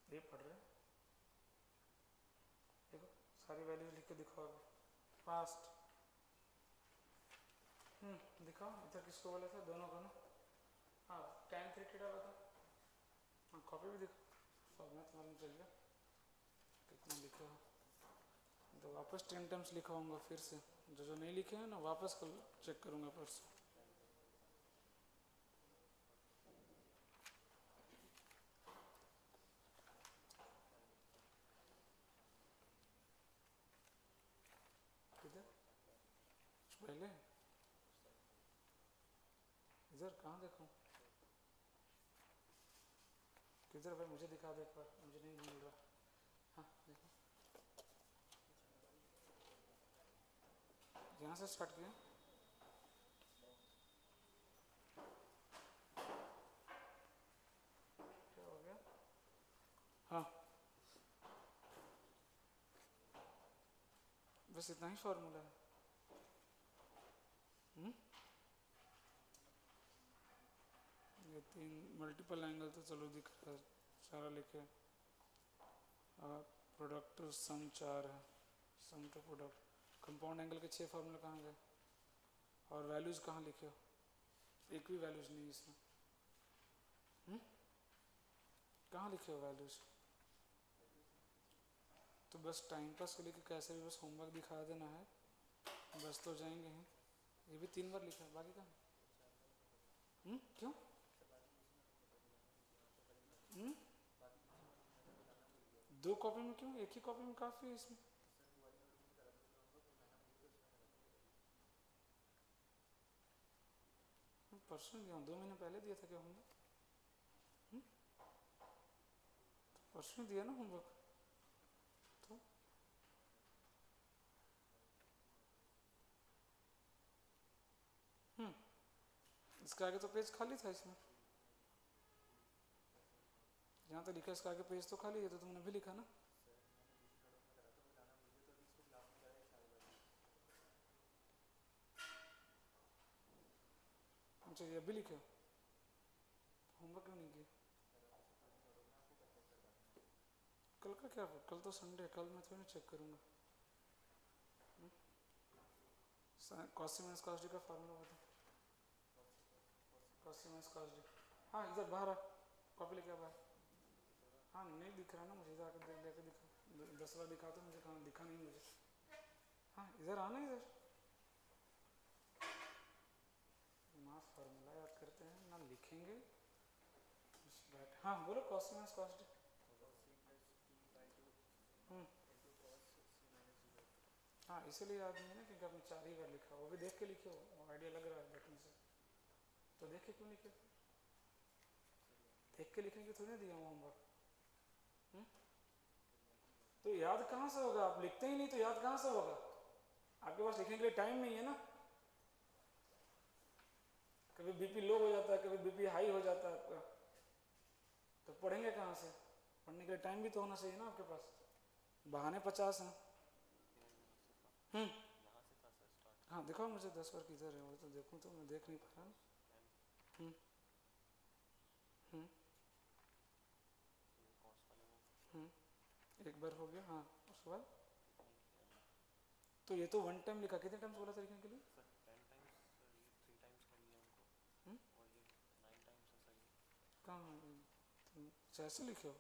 ये पढ़ रहे हैं। देखो सारी वैल्यूज लिख के दिखाओ अभी फास्ट। दिखाओ इधर किसको बोला था? दोनों को ना। हाँ tan 3 थीटा बता। हाँ कॉपी भी दिखो, फॉर्मेट मालूम चल गया कितना लिखा है। तो वापस 10 टाइम्स लिखाऊंगा फिर से, जो जो नहीं लिखे हैं ना वापस कल चेक करूंगा परसों। किधर? पहले इधर कहाँ देखूं? किधर भाई मुझे दिखा दे एक बार, मुझे नहीं मिल रहा। हाँ देखो यहाँ से स्टार्ट किया। क्या हो गया? हाँ बस इतना ही फॉर्मूला है। ये 3 मल्टीपल एंगल तो चलो दिख रहा है सारा लिखे। और प्रोडक्ट सम 4 है, सम तो प्रोडक्ट। कंपाउंड एंगल के 6 फॉर्मूले कहाँ गए? और वैल्यूज कहाँ लिखे हो? एक भी वैल्यूज नहीं इसमें। कहाँ लिखे हो वैल्यूज? तो बस टाइम पास के लिए कि कैसे भी बस होमवर्क दिखा देना है, बस तो जाएंगे ही। ये भी 3 बार लिखा है, बाकी कहाँ? क्यों? दो कॉपी में क्यों? एक ही कॉपी में काफ़ी है इसमें। परसों दिया, 2 महीने पहले दिया था क्या होमवर्क? परसों दिया ना होमवर्क तो। इसके आगे तो पेज खाली था इसमें, जहाँ तक लिखा है इसका आगे पेज तो खाली है, तो तुमने भी लिखा ना। अच्छा ये अभी लिखे? होमवर्क क्यों नहीं किया? कल का क्या? कल तो संडे, कल मैं थोड़ी ना चेक करूँगा। कॉस माइनस कॉस डी का फार्मूला बता। Cos minus cos D. हाँ इधर बाहर आ, कॉपी लेके आ बाहर। हाँ नहीं दिख रहा ना मुझे, इधर आकर देख लेके दिखा। 10 बार दिखा तो मुझे, कहाँ दिखा नहीं मुझे। हाँ इधर आना, इधर ना फार्मूला याद करते हैं ना लिखेंगे। हाँ बोलो कॉस माइनस कॉस डी। हाँ इसीलिए याद नहीं है ना, क्योंकि आपने 4 ही बार लिखा। वो भी देख के लिखे हो, आइडिया लग रहा है देखने से। तो देख के क्यों लिखे? देख के लिखने की थोड़ी ना दिया होमवर्क। तो याद कहाँ से होगा? आप लिखते ही नहीं तो याद कहाँ से होगा? आपके पास लिखने के लिए टाइम नहीं है ना। कभी बीपी लो हो जाता है, कभी बीपी हाई हो जाता है आपका, तो पढ़ेंगे कहाँ से? पढ़ने के लिए टाइम भी तो होना चाहिए ना आपके पास। बहाने 50 हैं। हाँ दिखाओ मुझे 10 बार किधर है, वो तो देखूँ तो मैं देख नहीं पा रहा। हम्म हम्म एक बार हो गया। हाँ उसके बाद तो ये तो 1 टाइम लिखा, कितने टाइम्स बोला था लिखने के लिए? कहाँ? तुम ऐसे लिखे हो?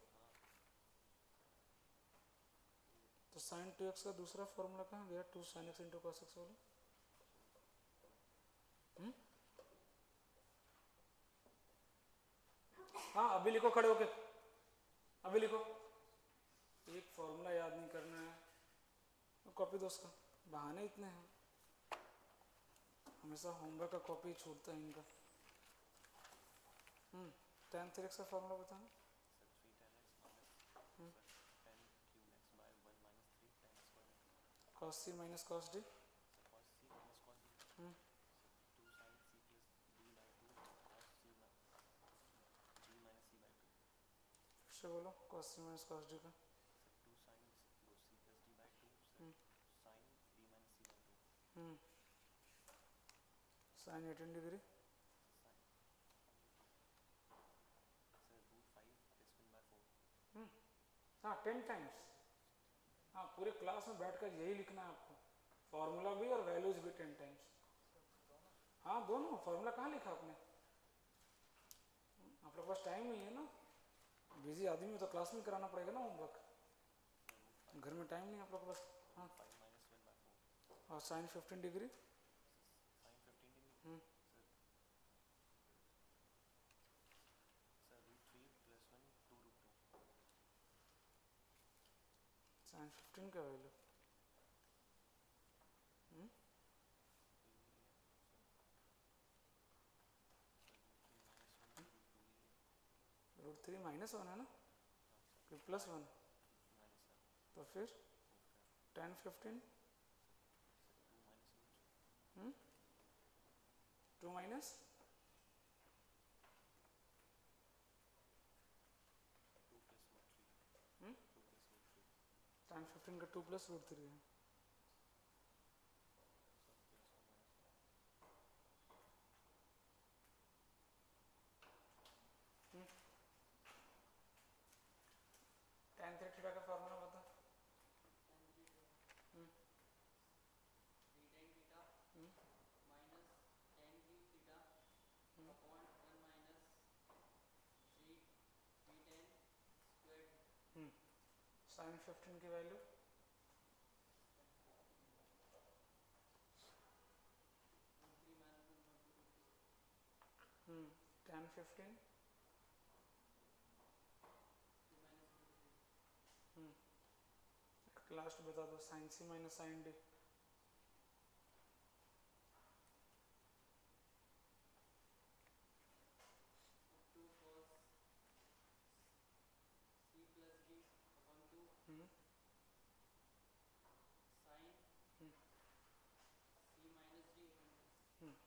साइन 2x का दूसरा फॉर्मूला कहाँ गया? 2 sin x into cos x बोलो। हाँ अभी लिखो खड़े होके, अभी लिखो। एक फॉर्मूला याद नहीं करना है, कॉपी दो उसका, बहाने इतने हैं, हमेशा होमवर्क का कॉपी छूटता है इनका। tan 3x का फॉर्मूला बताना। cos c minus cos d। फिर से बोलो cos c minus cos d का। Sine 18 degree. हाँ 10 टाइम्स। हाँ पूरे क्लास में बैठकर यही लिखना है आपको, फॉर्मूला भी और वैल्यूज भी 10 टाइम्स। हाँ दोनों, फॉर्मूला कहाँ लिखा आपने? आप लोग के पास टाइम नहीं है ना, बिजी आदमी में तो क्लास में कराना पड़ेगा ना होमवर्क, घर में टाइम नहीं आप लोग के पास। हाँ और साइन 15 डिग्री। साइन 15 का वैल्यू √3 -1 है ना, कि +1? तो फिर tan 15 2 माइनस tan 15 का 2 + √3 है। tan 3 थीटा का फॉर्मूला बता। साइन 15 की वैल्यू tan 15 लास्ट बता दो, sine c minus sine d।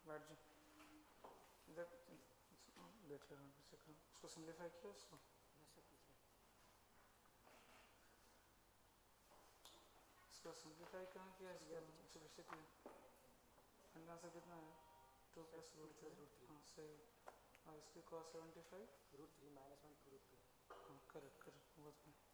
बैठ जाओ इधर, देख लेना किसी का, उसको सिंप्लीफाई किया उसको। इसको सिंप्लीफाई कहाँ किया, इसको पीछे किया। अंडा से कितना है? 2 + √3। हाँ सही। और इसकी cos 75 √3 -1 2√3। हाँ करेक्ट करेक्ट बहुत बढ़िया।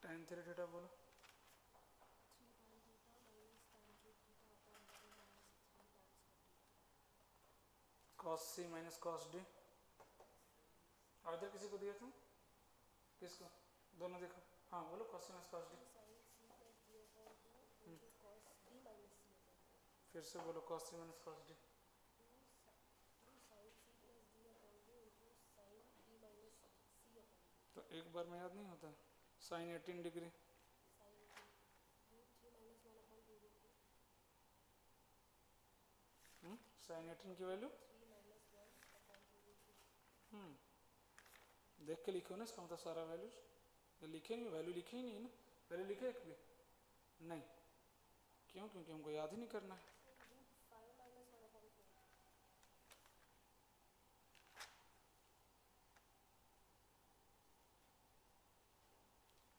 tan 3 थीटा बोलो। cos c minus cos d। और इधर किसी को दिया था? किसको? दोनों देखो। हाँ बोलो cos c minus cos d। फिर से बोलो cos c minus cos d। तो एक बार में याद नहीं होता, साइन 18 डिग्री। साइन 18 की वैल्यू देख के लिखो ना, इसका मतलब सारा वैल्यूज लिखे नहीं, वैल्यू लिखे ही नहीं ना, वैल्यू लिखे एक भी नहीं। क्यों? क्योंकि हमको याद ही नहीं करना है।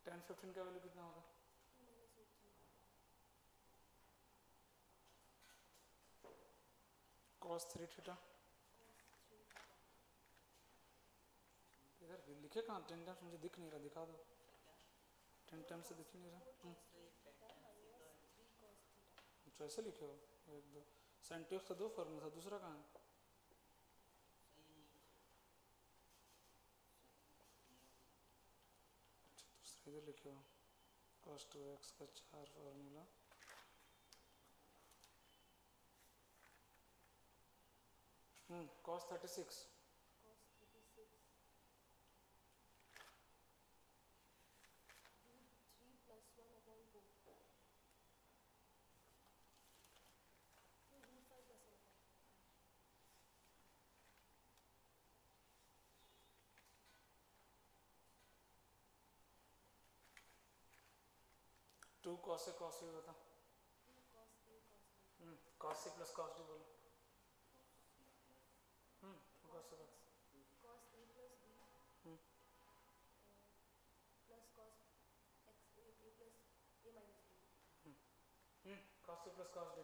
tan 15 का वैल्यू कितना होगा? cos 3 theta. इधर लिखे कहाँ? 10 टाइम्स मुझे दिख नहीं रहा, दिखा दो। 10 टाइम से दिख ही नहीं रहा। अच्छा ऐसे लिखे हो, एक दो साइन टू एक्स का दो फॉर्मूला था, दूसरा कहाँ है? दूसरा इधर लिखे हो, cos 2x का 4 फार्मूला। cos 36 2 cos से cos भी बता। cos c plus cos d बोलो। 2 cos से बता। cos c plus cos d।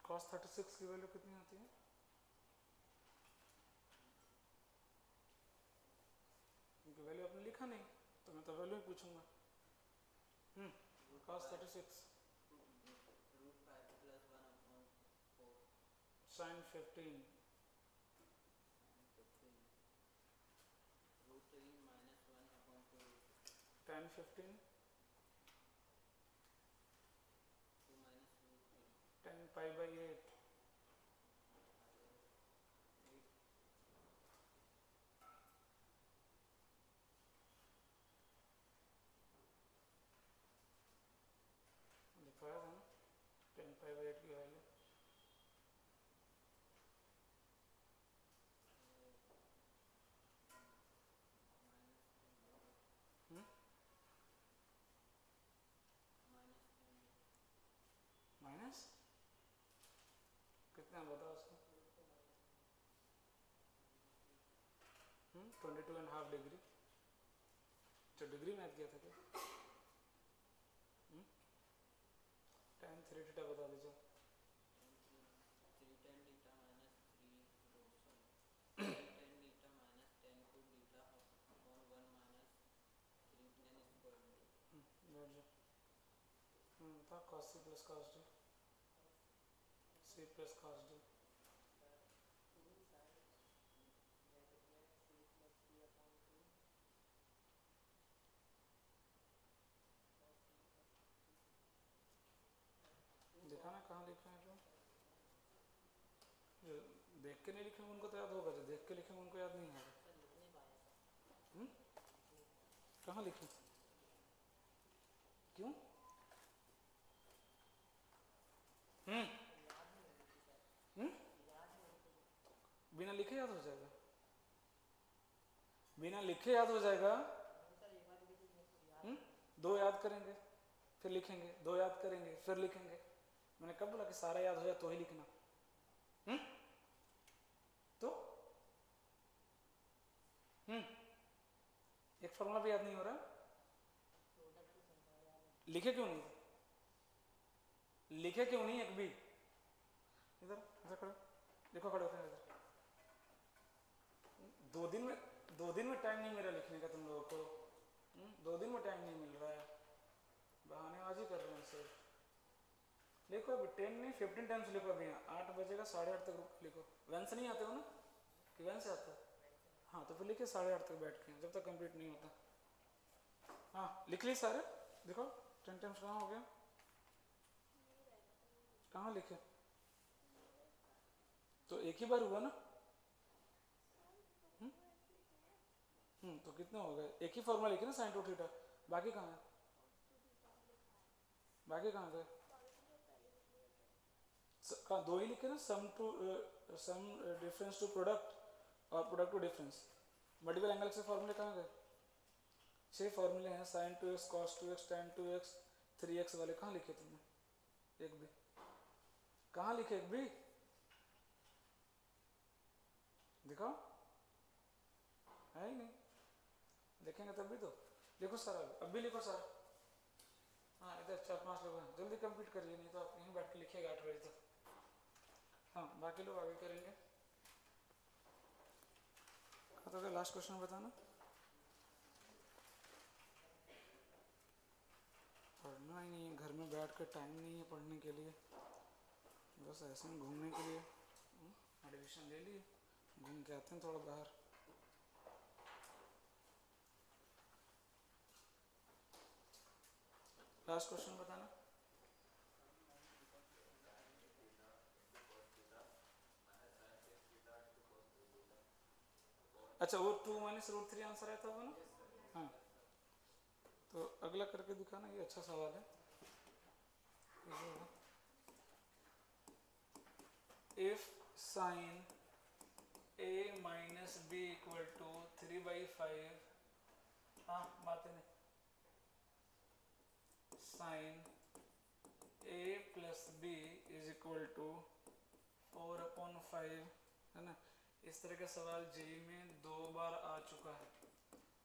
cos 36 की वैल्यू कितनी आती है? क्योंकि वैल्यू आपने लिखा नहीं तो मैं तो वैल्यू ही पूछूंगा। cos 36 sin 15 tan 15 tan pi by 8 लिखवाया था ना tan pi by 8 की वैल्यू। माइनस कितना बताओ उसको? 22.5 डिग्री। तो डिग्री में किया था क्या? tan 3 थीटा बता दीजिए। था cos c plus cos d, c plus cos d। देखा ना कहाँ लिखा है? जो देख के नहीं लिखे उनको तो याद होगा, जो देख के लिखे उनको याद नहीं होगा। कहाँ लिखे? क्यों? बिना लिखे याद हो जाएगा? बिना लिखे याद हो जाएगा? दो याद करेंगे फिर लिखेंगे, दो याद करेंगे फिर लिखेंगे। मैंने कब बोला कि सारा याद हो जाए तो ही लिखना? तो एक फॉर्मूला भी याद नहीं हो रहा, लिखे क्यों नहीं? लिखे क्यों नहीं? एक भी इधर ऐसा खड़े देखो, खड़े होकर इधर। 2 दिन में टाइम नहीं मेरा लिखने का तुम लोगों को। 2 दिन में टाइम नहीं मिल रहा है, बहानेबाजी कर रहे हैं सिर्फ। लिखो अभी 10 नहीं 15 टाइम्स लिखो। अभी 8 बजेगा 8:30 तक लिखो। वैन से नहीं आते हो ना कि वैन से आते हो? हाँ तो फिर लिखिए 8:30 तक बैठ के, जब तक कंप्लीट नहीं होता। हाँ लिख ली सारे, देखो 10 टाइम्स कहाँ हो गया? कहाँ लिखे? तो एक ही बार हुआ ना। तो कितने हो गए? एक ही फॉर्मूला लिखे ना sin 2 थीटा। बाकी कहाँ है? बाकी कहाँ गए? कहाँ? दो ही लिखे ना, सम डिफरेंस टू प्रोडक्ट और product to difference. Multiple angle से फॉर्मूले कहाँ गए? 6 फॉर्मूले हैं, sin 2x cos 2x tan 2x 3x वाले। कहाँ लिखे तुमने? एक भी कहाँ लिखे? एक भी दिखाओ, है ही नहीं। लिखेंगे तब भी तो। लिखो सारा, अब भी लिखो सारा। हाँ इधर 4-5 लोग हैं, जल्दी कंप्लीट करिए, नहीं तो आप यहीं बैठ के लिखिएगा 8 बजे तक। हाँ बाकी लोग आगे करेंगे। तो क्या लास्ट क्वेश्चन बताना। पढ़ना ही नहीं है, घर में बैठ कर टाइम नहीं है पढ़ने के लिए, बस ऐसे ही घूमने के लिए। एडमिशन ले लिए, घूम के आते हैं थोड़ा बाहर। लास्ट क्वेश्चन बताना। अच्छा वो 2 माइनस रूट 3 आंसर आया था वो ना। हाँ तो अगला करके दिखाना, ये अच्छा सवाल है। If sine a minus B equal to 3/5, हाँ बातें नहीं, sine a plus B is equal to 4/5 है ना। इस तरह का सवाल जेई में 2 बार आ चुका है।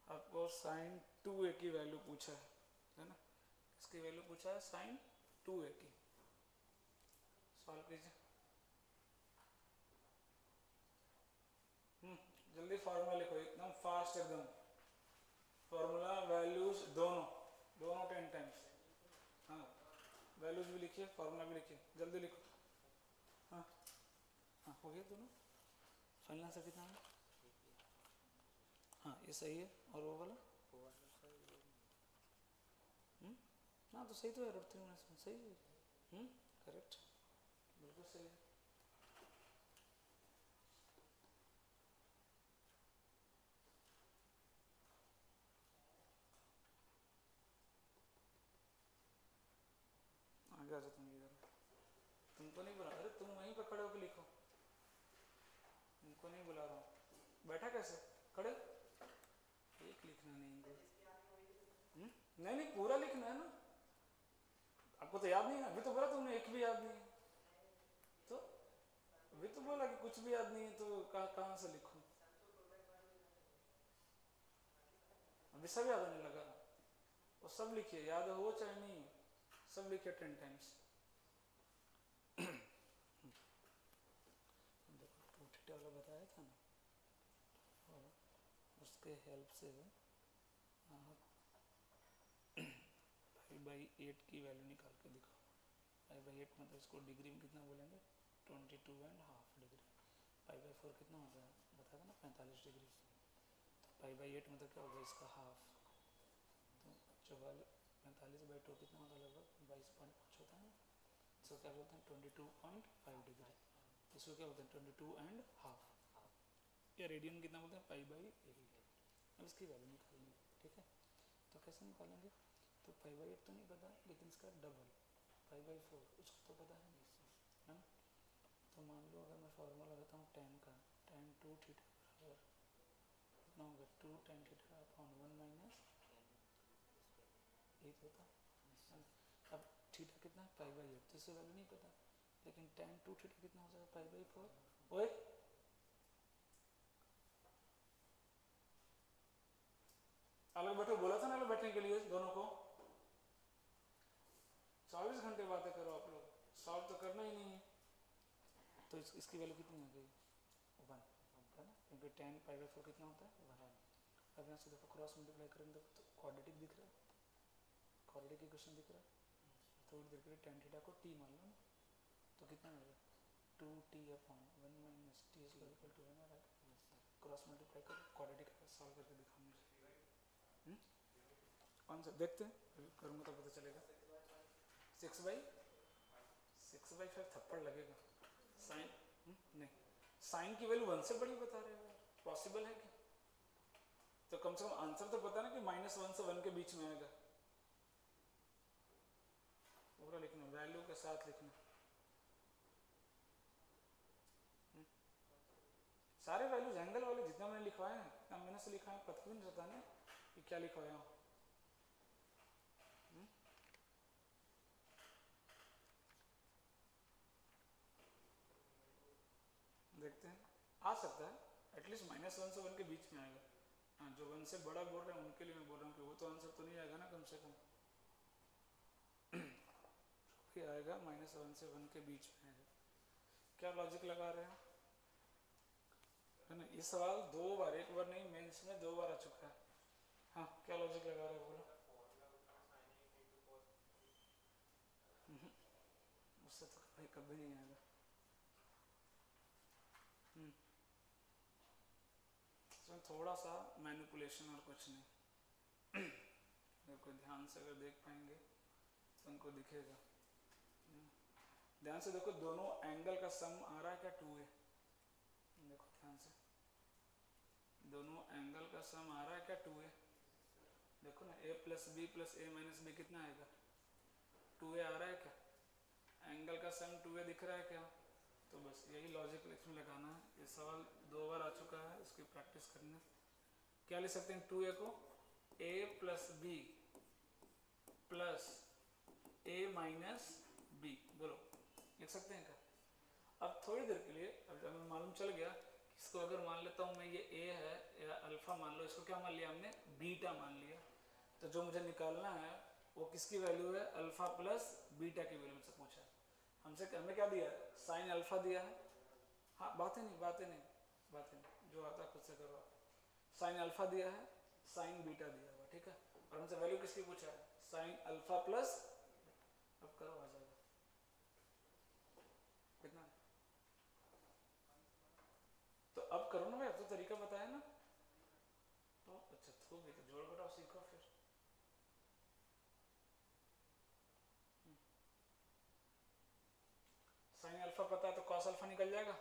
आपको साइन 2a की वैल्यू पूछा है ना, इसकी वैल्यू पूछा है साइन 2a की। सॉल्व कीजिए। जल्दी फार्मूला लिखो एकदम फास्ट, एकदम फार्मूला वैल्यूज दोनों दोनों 10 टाइम्स। हाँ वैल्यूज भी लिखिए, फार्मूला भी लिखिए, जल्दी लिखो। हाँ हाँ हो गया दोनों। फाइनल आंसर कितना है? हाँ ये सही है, और वो वाला हाँ तो सही तो है, रूट 3 माइनस 1 सही है। करेक्ट, बिल्कुल सही है। आगे आ जाओ तुम इधर, तुमको नहीं बुला, अरे तुम वहीं पर खड़े होकर लिखो, तुमको नहीं बुला रहा हूँ। बैठा कैसे खड़े, एक लिखना नहीं है। नहीं नहीं पूरा लिखना है ना, आपको तो याद नहीं है, अभी तो बोला तुमने एक भी याद नहीं है, तो अभी तो बोला कि कुछ भी याद नहीं है, तो कहाँ से लिखूं? अभी सब याद आने लगा, वो सब लिखिए, याद हो चाहे नहीं, सब लिखिए 10 टाइम्स। देखो 2 थीटा वाला बताया था ना, और उसके हेल्प से आप 5/8 की वैल्यू निकाल के दिखाओ। 5/8 मतलब इसको डिग्री में कितना बोलेंगे, 22.5 डिग्री। 5/4 कितना होता है बता देना, 45 डिग्री। तो 5/8 मतलब क्या होगा, इसका हाफ, तो 45/2 कितना होता है, लगभग 22.5 होता है ना। इसको क्या बोलते हैं, 22.5 डिग्री। इसको क्या बोलते हैं, 22.5, या रेडियन कितना बोलते हैं, 5/8। अब इसकी वैल्यू निकालेंगे, ठीक है। तो कैसे निकालेंगे, तो 5/8 तो नहीं पता, लेकिन इसका डबल 5/4 उसको तो पता है ना। तो मान लो अगर मैं फॉर्मूला लगाता हूँ tan का, tan 2 थीटा बराबर कितना होगा, 2 tan थीटा अपॉन 1 माइनस 8 होता है। अब थीटा कितना है, 5/8, तो इससे वैल्यू नहीं पता, लेकिन tan 2 थीटा कितना हो जाएगा, 5/4। ओए अलग बैठो, बोला था ना अलग बैठने के लिए दोनों को। 24 घंटे बातें करो आप लोग, सॉल्व तो करना ही नहीं है। तो इसकी वैल्यू कितनी आ गई, 1 है ना, क्योंकि tan 5/4 कितना होता है, 1। अब यहाँ से देखो क्रॉस मल्टीप्लाई करेंगे तो क्वाड्रेटिक दिख रहा है, क्वाड्रेटिक इक्वेशन दिख रहा है। थोड़ी देर के लिए tan थीटा को t मान लो ना, तो कितना आएगा, 2t upon 1 minus t square equal to 1 आ रहा है। क्रॉस मल्टीप्लाई कर क्वाड्रेटिक सॉल्व करके दिखाऊंगा। कौन सा देखते हैं, करूँगा तो पता चलेगा। 6/5 थप्पड़ लगेगा। साइन नहीं, साइन की वैल्यू 1 से बड़ी बता रहे हो, पॉसिबल है कि? तो कम से कम आंसर तो पता ना कि -1 से 1 के बीच में आएगा। पूरा लिखना, वैल्यू के साथ लिखना, सारे वैल्यूज एंगल वाले जितना मैंने लिखवाए हैं, इतना मैंने से लिखा है, पता भी नहीं रहता ना कि क्या लिखवाया हूँ। देखते हैं, आ सकता है, एटलीस्ट -1 से 1 के बीच में आएगा। हाँ जो 1 से बड़ा बोल रहे हैं उनके लिए मैं बोल रहा हूँ कि वो तो आंसर तो नहीं आएगा ना, कम से कम आएगा -1 से 1 के बीच में आएगा। क्या लॉजिक लगा रहे हो, है ना? ये सवाल 2 बार, एक बार नहीं, मेंस में 2 बार आ चुका है। हाँ, क्या लॉजिक लगा रहे हो, बोलो। उससे तो भाई कभी नहीं आएगा। इसमें थोड़ा सा मैनिपुलेशन और कुछ नहीं। अगर कोई ध्यान से अगर देख पाएंगे तो उनको दिखेगा। ध्यान से देखो, दोनों एंगल का सम आ रहा है क्या, 2a। देखो ध्यान से, दोनों एंगल का सम आ रहा है क्या, 2a। देखो ना, a plus B plus A minus B कितना आएगा, 2a आ रहा है क्या, एंगल का सम 2a दिख रहा है क्या। तो बस यही लॉजिक इसमें लगाना है। ये सवाल 2 बार आ चुका है, इसकी प्रैक्टिस करना। क्या लिख सकते हैं 2a को, a plus B plus A minus B, बोलो लिख सकते हैं क्या। अब थोड़ी देर के लिए, अब जब हमें मालूम चल गया, इसको अगर मान लेता हूँ मैं ये a है या अल्फा मान लो, इसको क्या मान लिया हमने, बीटा मान लिया। तो जो मुझे निकालना है वो किसकी वैल्यू है, अल्फा प्लस बीटा की वैल्यू मुझसे पूछा है। हमसे हमें क्या दिया है, साइन अल्फा दिया है। हाँ, बातें नहीं, जो आता है खुद से करो। साइन अल्फा दिया है, साइन बीटा दिया हुआ, ठीक है। और हमसे वैल्यू किसकी पूछा है, साइन अल्फा प्लस, अब करो आ जाएगा कितना। तो अब करो ना भाई, अब तो तरीका बताया ना। तो अच्छा, तो भी तो जोड़ घटाव सीखो फिर। साइन अल्फा पता है तो कॉस अल्फा निकल जाएगा,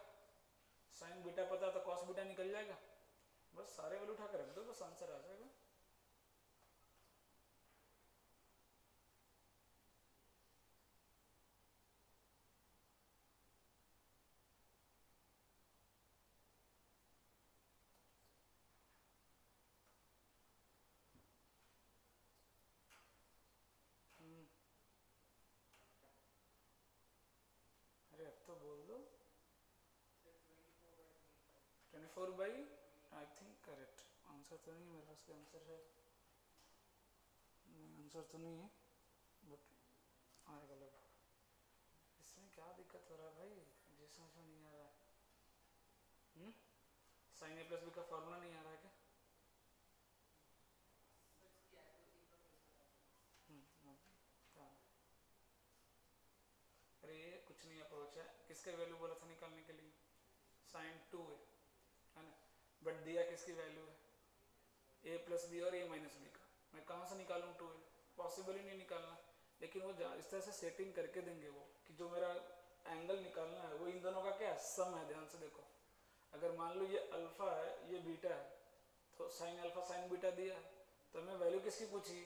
साइन बीटा पता है तो कॉस बीटा निकल जाएगा। बस सारे वैल्यू उठा कर रख दो, बस आंसर आ जाएगा। अरे अब तो बोल दो। 24/, आई थिंक करेक्ट आंसर तो नहीं है मेरे पास, आंसर है नहीं, आंसर तो नहीं है, बट आएगा लगभग। इसमें क्या दिक्कत हो रहा है भाई, मुझे समझ में नहीं आ रहा है। साइन ए प्लस बी का फॉर्मूला नहीं आ रहा है क्या। क्या? अरे ये कुछ नहीं अप्रोच है, किसका वैल्यू बोला था निकालने के लिए, साइन 2a, है ना। बट दिया किसकी वैल्यू है, a प्लस बी और a माइनस बी का। मैं कहाँ से निकालूँ 2a, पॉसिबल ही नहीं निकालना। लेकिन वो इस तरह से सेटिंग करके देंगे वो, कि जो मेरा एंगल निकालना है वो इन दोनों का क्या सम है। ध्यान से देखो, अगर मान लो ये अल्फा है ये बीटा है, तो साइन अल्फा साइन बीटा दिया है, तो हमें वैल्यू किसकी पूछी,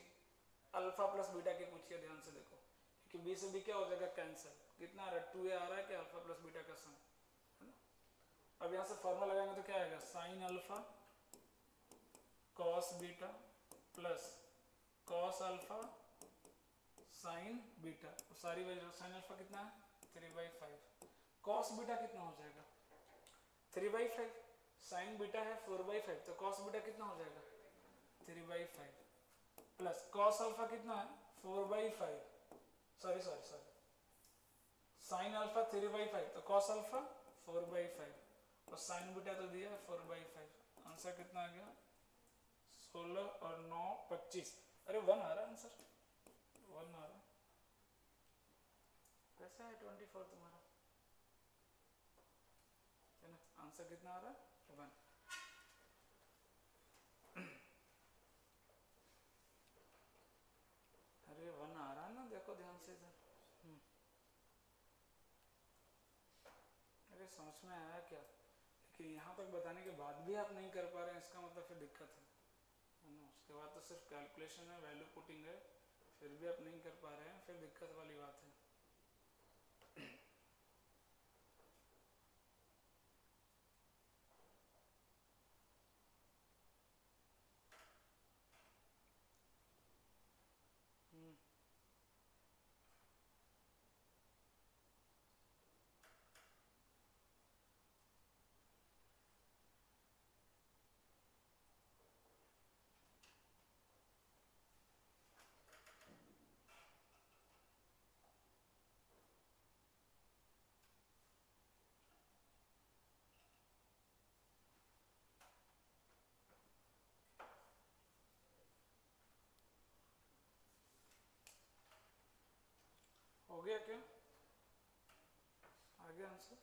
अल्फा प्लस बीटा की पूछी है। ध्यान से देखो, क्योंकि बी से बी क्या हो जाएगा, कैंसिल। कितना आ रहा है, 2a आ रहा है कि अल्फा प्लस बीटा का सम, है ना। अब यहाँ से फॉर्मूला लगाएंगे तो क्या आएगा, sine alpha cos beta plus cos alpha sign beta. सारी वैल्यू, साइन अल्फा कितना है 3/5, कॉस बीटा कितना हो जाएगा 3/5, साइन बीटा है 4/5, तो कॉस बीटा कितना हो जाएगा 3/5 प्लस कॉस अल्फा कितना है 4/5, सॉरी साइन अल्फा 3/5, तो कॉस अल्फा 4/5 और साइन बीटा तो दिया है 4/5। आंसर कितना आ गया 16 और 9 25। अरे 1 आ रहा है आंसर, 1 आ रहा है। कैसा है 24 तुम्हारा, है ना। आंसर कितना आ रहा है 1। अरे 1 आ रहा है ना, देखो ध्यान से इधर। अरे समझ में आया क्या, लेकिन यहाँ तक बताने के बाद भी आप नहीं कर पा रहे हैं, इसका मतलब फिर दिक्कत है ना। उसके बाद तो सिर्फ कैलकुलेशन है, वैल्यू पुटिंग है, फिर भी आप नहीं कर पा रहे हैं, फिर दिक्कत वाली बात है। हो गया क्या? आ गया आंसर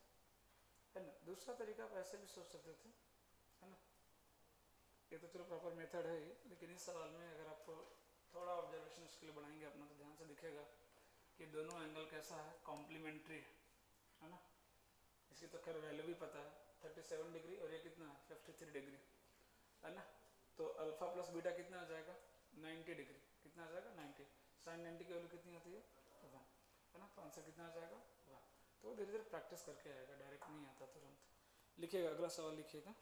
है ना? दूसरा तरीका आप ऐसे भी सोच सकते थे, है ना? ये तो चलो प्रॉपर मेथड है ही, लेकिन इस सवाल में अगर आपको थोड़ा ऑब्जर्वेशन इसके लिए बढ़ाएंगे अपना तो ध्यान से दिखेगा कि दोनों एंगल कैसा है, कॉम्प्लीमेंट्री है ना? इसकी तो खैर वैल्यू भी पता है, 37 डिग्री और ये कितना है 53 डिग्री है ना? तो अल्फा प्लस बीटा कितना आ जाएगा 90 डिग्री, कितना आ जाएगा 90, साइन 90 की वैल्यू कितनी होती है 1 है ना? तो आंसर कितना आ जाएगा 1। तो धीरे धीरे प्रैक्टिस करके आएगा, डायरेक्ट नहीं आता तुरंत। लिखिएगा अगला सवाल लिखिएगा,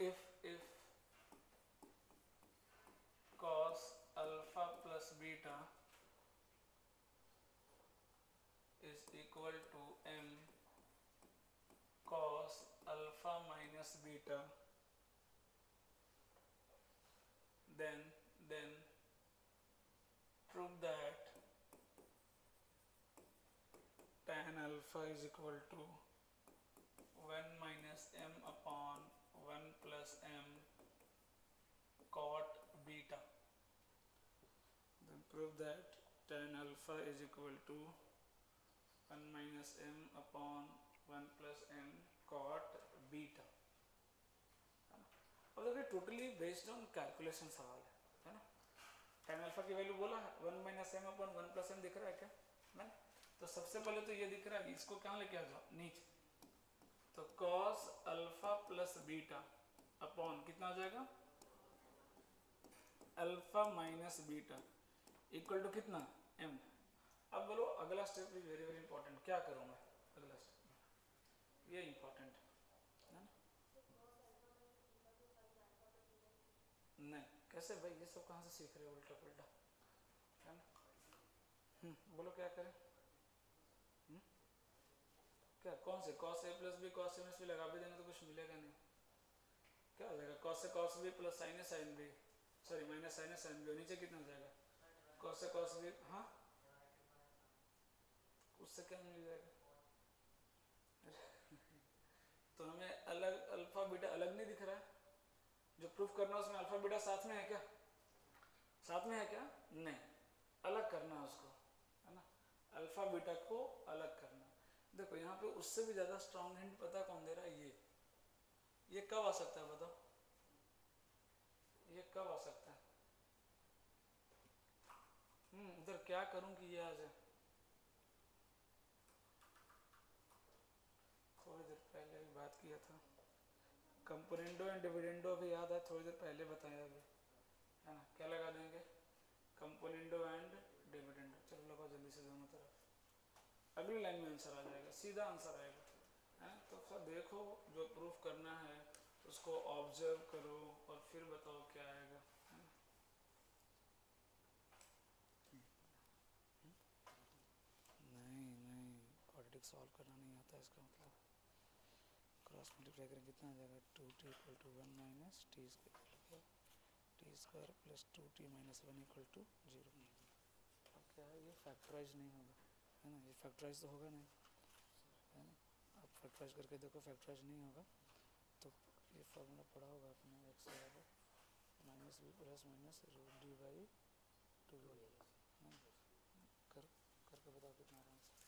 if cos alpha plus beta is equal to m cos alpha minus beta, then prove that tan alpha is equal to 1 minus m upon 1 plus m cot beta. Then prove that tan alpha is equal to 1 minus m upon 1 plus m cot beta. अब देखिए टोटली बेस्ड ऑन कैलकुलेशन सवाल है ना? tan अल्फा की वैल्यू बोला है 1 minus m upon 1 plus m दिख रहा है क्या ना? तो सबसे पहले तो ये दिख रहा है, इसको क्या लेके आ जाओ नीचे, तो cos alpha plus beta upon कितना आ जाएगा alpha minus beta equal to कितना m। अब बोलो अगला step is very very important, क्या करूँ मैं अगला स्टेप, ये इंपॉर्टेंट है ना? नहीं कैसे भाई, ये सब कहाँ से सीख रहे हो उल्टा पुल्टा है ना? बोलो क्या करें? क्या कौन से cos a plus b cos a minus b लगा भी देंगे तो कुछ मिलेगा नहीं, क्या हो जाएगा cos a cos b plus sin a sin b, sorry minus sin a sin b, नीचे कितना हो जाएगा cos a cos b, हाँ उससे क्या मिल जाएगा तो हमें अलग अल्फा बीटा अलग नहीं दिख रहा है, जो प्रूफ करना है उसमें अल्फा बीटा साथ में है क्या, साथ में है क्या, नहीं, अलग करना है उसको है ना? अल्फा बीटा को अलग करना। देखो यहाँ पे उससे भी ज्यादा स्ट्रॉन्ग हिंट पता कौन दे रहा है, ये कब आ सकता है बताओ, ये कब आ सकता है? इधर क्या करूं कि ये आ जाए, थोड़ी देर पहले भी बात किया था, कंपोनेंडो एंड डिविडेंडो भी याद है, थोड़ी देर पहले बताया अभी है ना? क्या लगा देंगे कंपोनेंडो एंड डिविडेंडो, चलो लगाओ जल्दी से दोनों तरफ, अगली लाइन में आंसर आ जाएगा, सीधा आंसर आएगा है? तो सब देखो जो प्रूफ करना है उसको ऑब्जर्व करो और फिर बताओ क्या आएगा है ना? नहीं क्वाड्रेटिक सॉल्व करना नहीं आता, इसका मतलब क्रॉस मल्टीप्लाई करें कितना आ जाएगा 2t equal to 1 minus t square, t square plus 2t minus 1 equal to 0। अब क्या है, ये फैक्टराइज नहीं होगा है ना? ये फैक्टराइज तो होगा नहीं है ना? आप फैक्टराइज करके देखो, फैक्टराइज नहीं होगा तो ये फार्मूला पढ़ा होगा आपने, एक्स बराबर minus b plus minus root d by 2 करके बताओ कितना आराम से।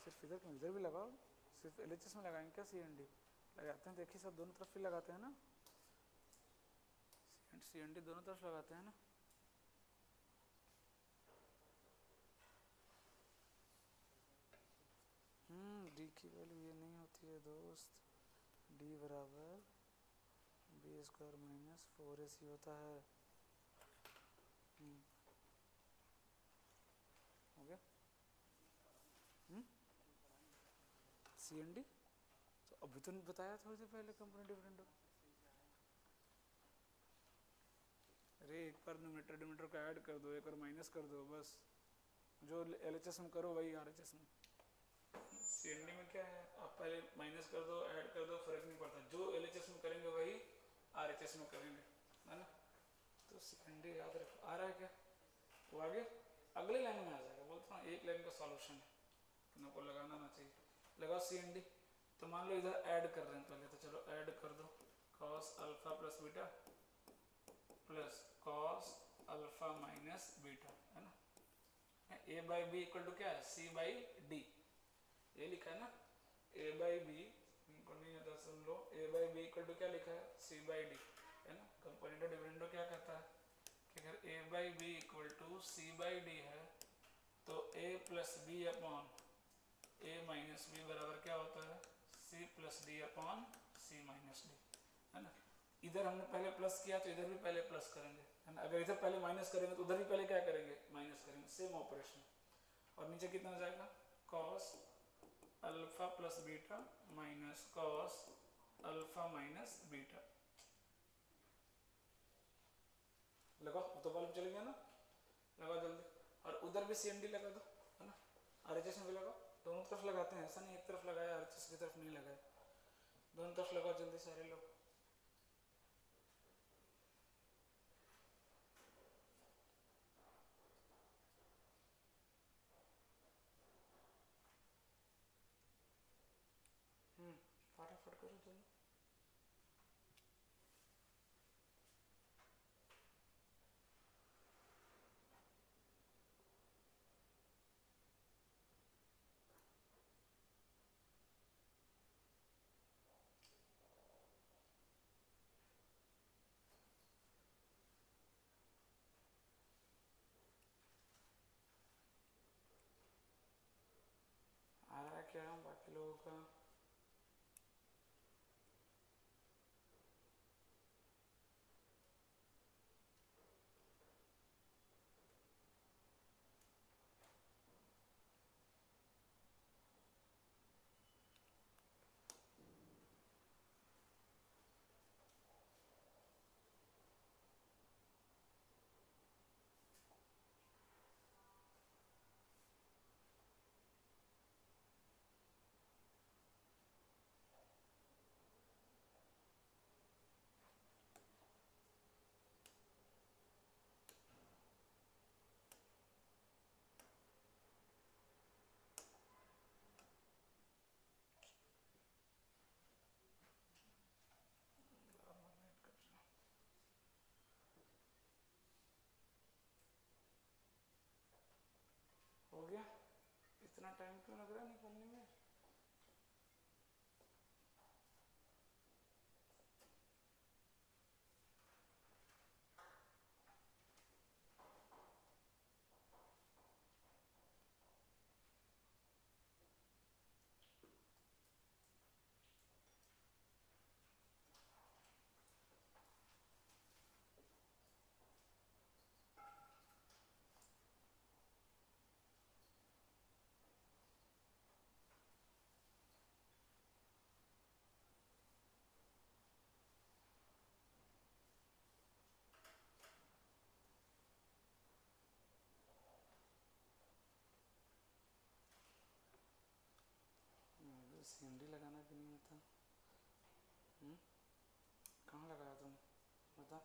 सिर्फ इधर क्यों, इधर भी लगाओ, सिर्फ एलएचएस में लगाएंगे क्या, सीएनडी लगाते हैं, देखिए सब दोनों तरफ भी लगाते हैं ना, सीएनडी दोनों तरफ लगाते हैं ना? डी की वैल्यू ये नहीं होती है दोस्त, डी बराबर बी स्क्वायर माइनस 4ac होता है। हो गया? सी एन डी, तो अभी तो बताया थोड़ी देर पहले कंपोनेंट डिफरेंट। अरे एक बार न्यूमरेटर डिनोमिनेटर को ऐड कर दो, एक बार माइनस कर दो, बस जो एलएचएस में करो वही आरएचएस में। सीएनडी में क्या है, आप पहले माइनस कर दो, ऐड कर दो, फर्क नहीं पड़ता, जो एलएचएस में करेंगे वही आरएचएस में करेंगे, है ना। तो सीएनडी याद रखो। आ रहा है क्या वो आगे अगले लाइन में आ जाएगा, बोलता हूँ एक लाइन का सॉल्यूशन है, आपको लगाना ना चाहिए। लगाओ सीएनडी। तो मान लो इधर ऐड कर रहे हैं पहले, तो चलो ऐड कर दो, cos alpha plus beta plus cos alpha minus beta, है ना। ए बाई बी इक्वल टू क्या है, सी बाई डी, ये लिखा है ना। ए बाई बी इनको नहीं आता, सुन लो, ए बाई बी इक्वल टू क्या लिखा है, सी बाई डी, है ना। कंपोनेंट डिफरेंडो क्या कहता है कि अगर A by B equal to C by D है तो A plus B upon A minus B बराबर क्या होता है, C plus D upon C minus D, है ना। इधर हमने पहले प्लस किया तो इधर भी पहले प्लस करेंगे, है ना। अगर इधर पहले माइनस करेंगे तो उधर भी पहले क्या करेंगे, माइनस करेंगे, सेम ऑपरेशन। और नीचे कितना हो जाएगा, cos alpha plus beta minus cos alpha minus beta. लगाओ तो बल्ब चल गया ना, लगाओ जल्दी। और उधर भी सीएनडी लगा दो, है ना। आरएचएस में भी लगाओ, दोनों तरफ लगाते हैं, ऐसा नहीं एक तरफ लगाया आरएचएस की तरफ नहीं लगाया, दोनों तरफ लगाओ जल्दी सारे लोग। फटाफट करो जल्दी। आ रहा है क्या बाकी लोगों का, हो गया। इतना टाइम क्यों लग रहा है निकालने में। सीएनडी लगाना भी नहीं आता, कहाँ लगाया तुम बता।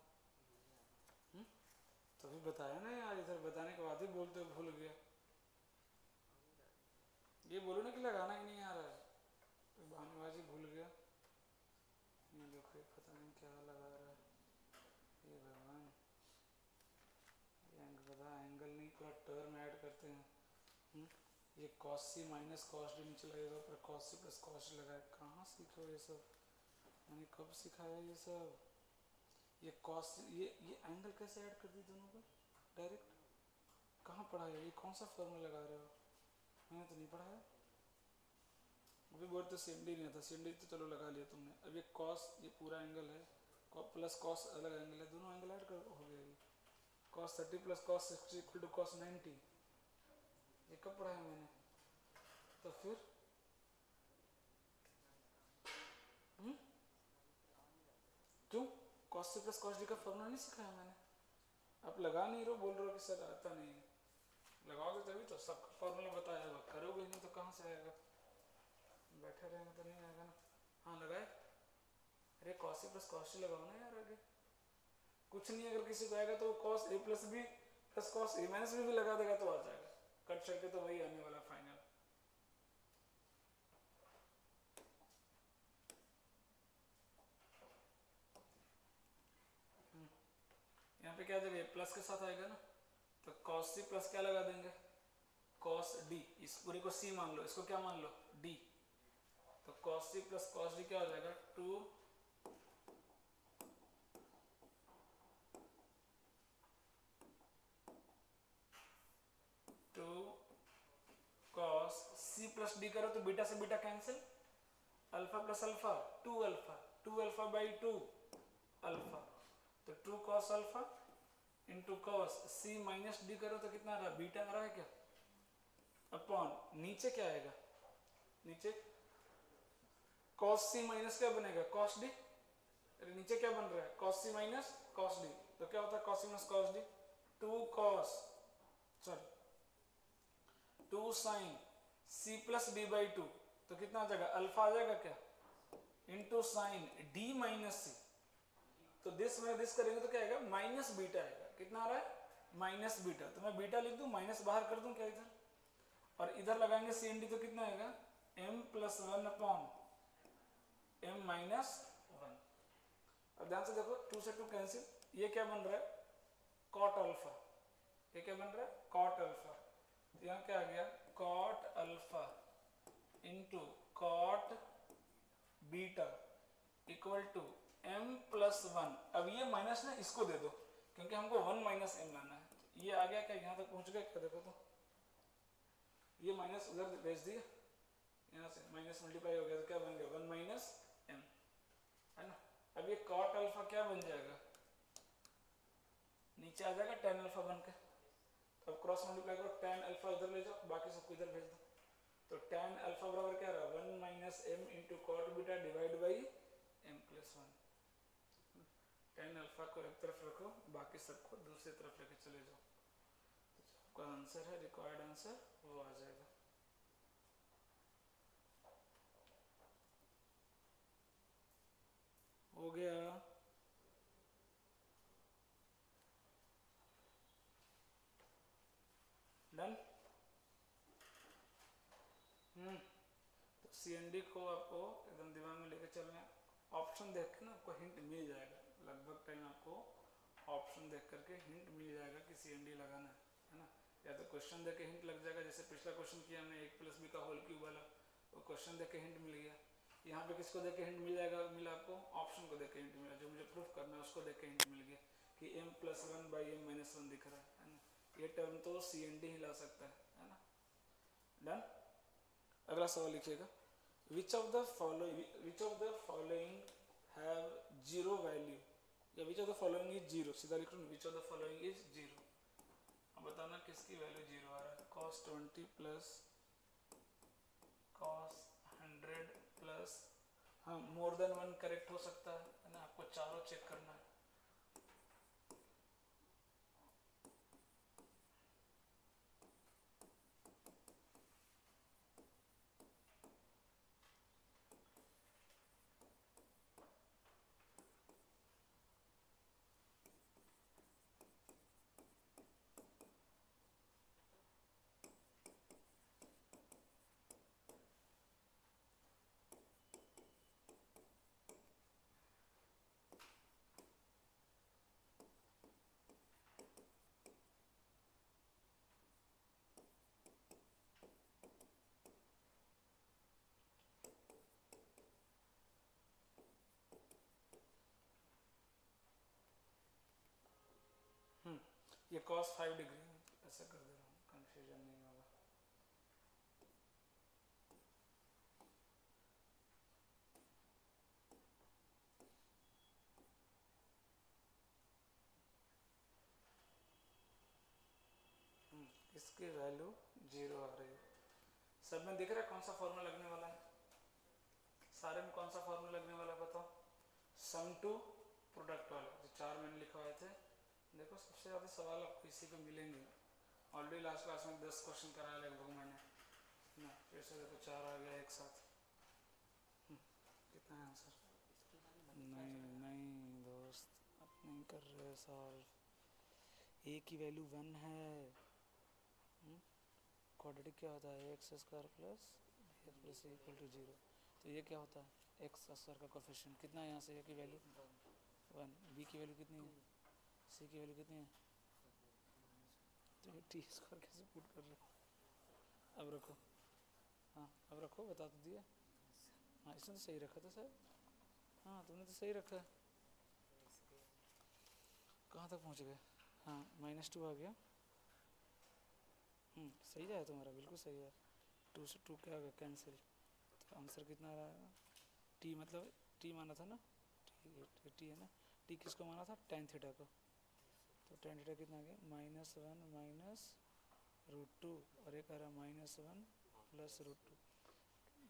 तो अभी बताया ना यार, इधर बताने के बाद ही बोलते हो भूल गया। ये बोलो ना कि लगाना ही नहीं आ रहा है, तो बहानेबाजी भूल गया। ये देखो पता नहीं क्या लगा रहा है, ये भगवान, ये बता एंगल नहीं पूरा टर्म ऐड करते हैं। ये कॉस सी माइनस कॉस डी नीचे लगेगा, पर cos c plus cos d लगाए, कहाँ सीखो ये सब, मैंने कब सिखाया ये सब। ये कॉस ये एंगल कैसे ऐड कर दी दोनों को डायरेक्ट, कहाँ पढ़ा है, ये कौन सा फॉर्मूला लगा रहे हो, मैंने तो नहीं पढ़ा है। अभी बोल तो सीएनडी नहीं था, सीएनडी तो चलो लगा लिया तुमने। अब ये कॉस, ये पूरा एंगल है, प्लस कॉस अलग एंगल है, दोनों एंगल ऐड कर हो गया। ये cos 30 plus cos 60 equal to cos 90, ये कब पढ़ा है मैंने। तो फिर cos c plus cos d का फॉर्मूला नहीं सिखाया मैंने? आप लगा नहीं रहो, बोल रहे हो कि सर आता नहीं है। लगाओगे तभी तो, सबका फॉर्मूला बताया होगा, करोगे नहीं तो कहाँ से आएगा? बैठे रहेंगे तो नहीं आएगा ना। हाँ लगाए, अरे cos c plus cos d लगाओ ना यार आगे। कुछ नहीं, अगर किसी को आएगा तो cos a plus b plus cos a minus b भी लगा देगा तो आ जाएगा। कट करके तो वही आने वाला फाइनल। यहाँ पे क्या जगह प्लस के साथ आएगा ना, तो cos c प्लस क्या लगा देंगे, cos d। इस पूरे को c मान लो, इसको क्या मान लो, d। तो cos c plus cos d क्या हो जाएगा, 2 cos c प्लस d करो तो बीटा से beta cancel, alpha plus alpha 2 alpha, 2 alpha by 2 alpha, तो 2 cos alpha into cos c minus d करो तो कितना आ रहा है, बीटा आ रहा है क्या, अपॉन नीचे क्या आएगा, नीचे cos c माइनस क्या बनेगा, cos d। अरे नीचे क्या बन रहा है, cos c minus cos d, तो क्या होता है cos c minus cos d, 2 sin c plus d by 2, तो कितना आ जाएगा, अल्फा आ जाएगा क्या, into sine d minus c, तो दिस में दिस करेंगे तो क्या आएगा, माइनस बीटा आएगा। कितना आ रहा है, माइनस बीटा, तो मैं बीटा लिख दूं, माइनस बाहर कर दूं क्या इधर, और इधर लगाएंगे सी एन डी तो कितना आएगा, m plus 1 upon m minus 1। अब ध्यान से देखो, 2 से 2 कैंसिल, ये क्या बन रहा है, कॉट अल्फा, ये क्या बन रहा है, कॉट अल्फा, तो यहाँ क्या आ गया, cot alpha into cot beta equal to m plus 1। अब ये माइनस ना इसको दे दो, क्योंकि हमको 1 माइनस m लाना है। ये आ गया क्या, यहाँ तक पहुँच गया क्या, देखो तो ये माइनस उधर भेज दिया, यहाँ से माइनस मल्टीप्लाई हो गया तो क्या बन गया, 1 माइनस m, है ना। अब ये कॉट अल्फा क्या बन जाएगा, नीचे आ जाएगा tan अल्फा बन के, तो अब क्रॉस मल्टीप्लाई करो, tan अल्फा इधर ले जाओ, बाकी सबको इधर भेज दो, तो tan अल्फा बराबर क्या रहा, 1 minus m into cot beta divide by m plus 1। tan alpha को एक तरफ रखो, बाकी सबको दूसरी तरफ लेके चले जाओ, तो जो आपका आंसर है, रिक्वायर्ड आंसर वो आ जाएगा। हो गया, डन। तो CND को आपको एकदम दिमाग में लेके चलना है, ऑप्शन देख के ना आपको हिंट मिल जाएगा, लगभग टाइम आपको ऑप्शन देख करके हिंट मिल जाएगा कि CND लगाना है ना, या तो क्वेश्चन देख के हिंट लग जाएगा, जैसे पिछला क्वेश्चन किया हमने 1 प्लस बी का होल क्यूब वाला, वो क्वेश्चन देख के हिंट मिल गया। यहाँ पे किसको देख के हिंट मिल जाएगा, मिला आपको, ऑप्शन को देख के हिंट मिला, जो मुझे प्रूफ करना है उसको देख के हिंट मिल गया कि m plus 1 by m minus 1 दिख रहा है ना, ये टर्म तो CND ही ला सकता है ना। डन। अगला सवाल लिखिएगा, which of the following have zero value, या which of the following is zero, सीधा लिख लो, which of the following is zero। अब बताना किसकी वैल्यू जीरो आ रहा है, cos 20 प्लस cos 100 प्लस, हाँ मोर देन 1 करेक्ट हो सकता है ना, आपको चारों चेक करना है। ये cos 5 डिग्री ऐसा कर दे रहा हूँ, कंफ्यूजन नहीं होगा। इसकी वैल्यू जीरो आ रही है, सब में दिख रहा है कौन सा फॉर्मूला लगने वाला है, सारे में कौन सा फॉर्मूला लगने वाला है बताओ, सम टू प्रोडक्ट वाले जो 4 मैंने लिखवाए थे, देखो सबसे ज़्यादा सवाल आपको इसी पे मिलेंगे। ऑलरेडी लास्ट क्लास में 10 क्वेश्चन कराया लगभग मैंने ना, फिर से देखो 4 आ गया एक साथ। कितना है आंसर? इसके बारे में नहीं नहीं दोस्त, आप नहीं कर रहे सॉल्व। ए की वैल्यू 1 है। क्वाड्रेटिक क्या होता है? X square plus b x plus equal to 0। तो ये क्या होता है? एक्स स्क्वायर का कोफिशिएंट कितना है यहाँ से? ए की वैल्यू 1, बी की वैल्यू कितनी है? सी की वैल्यू कितनी है? तो ये टी स्क्वायर कैसे पुट कर रहे हो? अब रखो, हाँ अब रखो, बता तो दिया। हाँ इसने तो सही रखा था सर, हाँ तुमने तो सही रखा है। कहाँ तक पहुँच गए? हाँ -2 आ गया। सही है तुम्हारा, बिल्कुल सही है। 2 से 2 क्या होगा? कैंसिल। तो आंसर कितना आ रहा है? टी मतलब टी माना था ना, टी है ना, टी किसको माना था? tan थीटा को। तो tan थीटा कितना आ गया? -1 माइनस √2, और एक आ रहा -1 प्लस √2।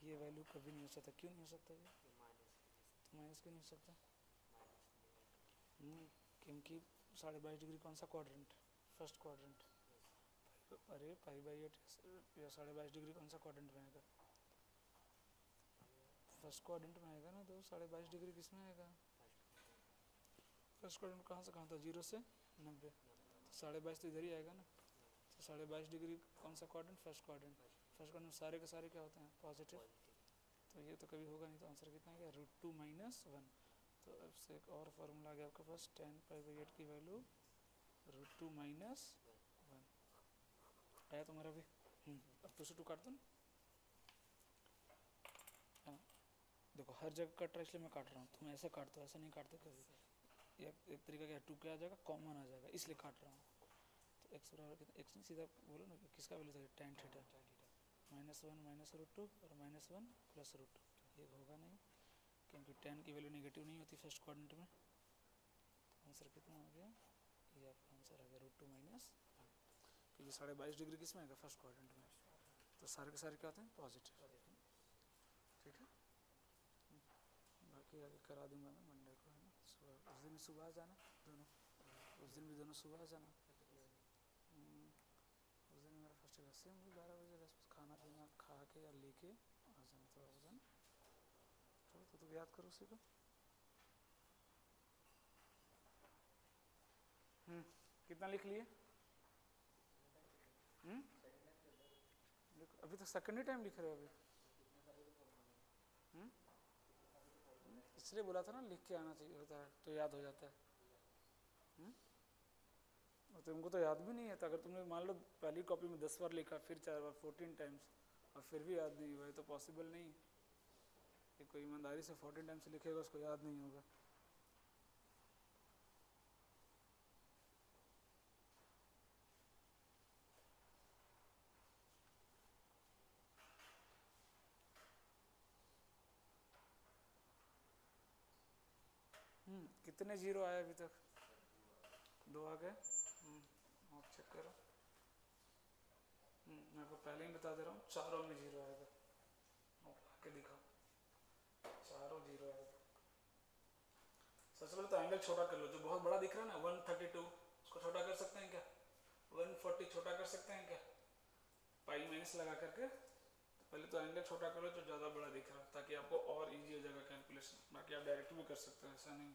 ये वैल्यू कभी नहीं हो सकता। क्यों नहीं हो सकता ये? तो माइनस क्यों नहीं हो सकता? क्योंकि 22.5 डिग्री कौन सा क्वाड्रेंट? First quadrant. अरे π/8 या 22.5 डिग्री कौन सा क्वाड्रेंट में आएगा? फर्स्ट क्वाड्रेंट में आएगा ना। तो 22.5 डिग्री किस में आएगा? फर्स्ट क्वाड्रेंट कहाँ से कहाँ था? 0 से 90, तो 22.5 तो इधर ही आएगा ना। तो 22.5 डिग्री कौन सा quadrant? First quadrant. First quadrant सारे के सारे क्या होते हैं? पॉजिटिव। तो ये तो कभी होगा नहीं। तो आंसर कितना आ गया? √2 - 1। तो अब से एक और फार्मूला आ गया आपके पास, tan π/8 की वैल्यू √2 - 1 आया तुम्हारा भी। अब 2 से 2 काट दो ना। हाँ देखो हर जगह कट रहा है इसलिए मैं काट रहा हूँ, तुम ऐसे काटते हो, ऐसे नहीं काटते कभी। एक तरीका क्या है, 2 क्या आ जाएगा? कॉमन आ जाएगा, इसलिए काट रहा हूँ। तो x बराबर कितना? x नहीं, सीधा बोलो ना किसका वैल्यू था? tan theta. -1 माइनस √2 और -1 प्लस √2। ये होगा नहीं क्योंकि tan की वैल्यू नेगेटिव नहीं होती फर्स्ट क्वाड्रेंट में। तो आंसर कितना आ गया? ये आपका आंसर आ गया √2 - 1, क्योंकि 22.5 डिग्री किस में आएगा? फर्स्ट क्वाड्रेंट में। तो सारे के सारे क्या होते हैं? पॉजिटिव। ठीक है, बाकी आगे करा दूंगा मैं मंडे को, है ना। सुबह उस दिन सुबह आ जाना दोनों, उस दिन भी दोनों सुबह आ जाना। उस दिन मेरा फर्स्ट क्लास से 12 बजे के आसपास खाना पीना खा के या लेके आ जाना, तो आ जाना। चलो तो याद करो उसी को। कितना लिख लिए? देखो अभी तो सेकंड ही टाइम लिख रहे हो अभी। इसलिए बोला था ना लिख के आना चाहिए होता है तो याद हो जाता है। और तुमको तो याद भी नहीं है। तो अगर तुमने मान लो पहली कॉपी में 10 बार लिखा, फिर 4 बार 14 टाइम्स, और फिर भी याद नहीं हुआ, ये तो पॉसिबल नहीं कि कोई ईमानदारी से 14 टाइम्स लिखेगा उसको याद नहीं होगा। कितने जीरो आए अभी तक? 2 आ गए। आप चेक करो। मैं आपको पहले ही बता दे रहा हूँ, चारों में जीरो आएगा। आप आके दिखाओ, चारों जीरो आएगा। सबसे पहले तो एंगल छोटा कर लो, जो बहुत बड़ा दिख रहा है ना 132, उसको छोटा कर सकते हैं क्या? 140 छोटा कर सकते हैं क्या? पाई माइनस लगा करके। तो पहले तो एंगल छोटा करो जो ज़्यादा बड़ा दिख रहा है, ताकि आपको और इजी हो जाएगा कैलकुलेशन। बाकी आप डायरेक्ट भी कर सकते हैं, ऐसा नहीं।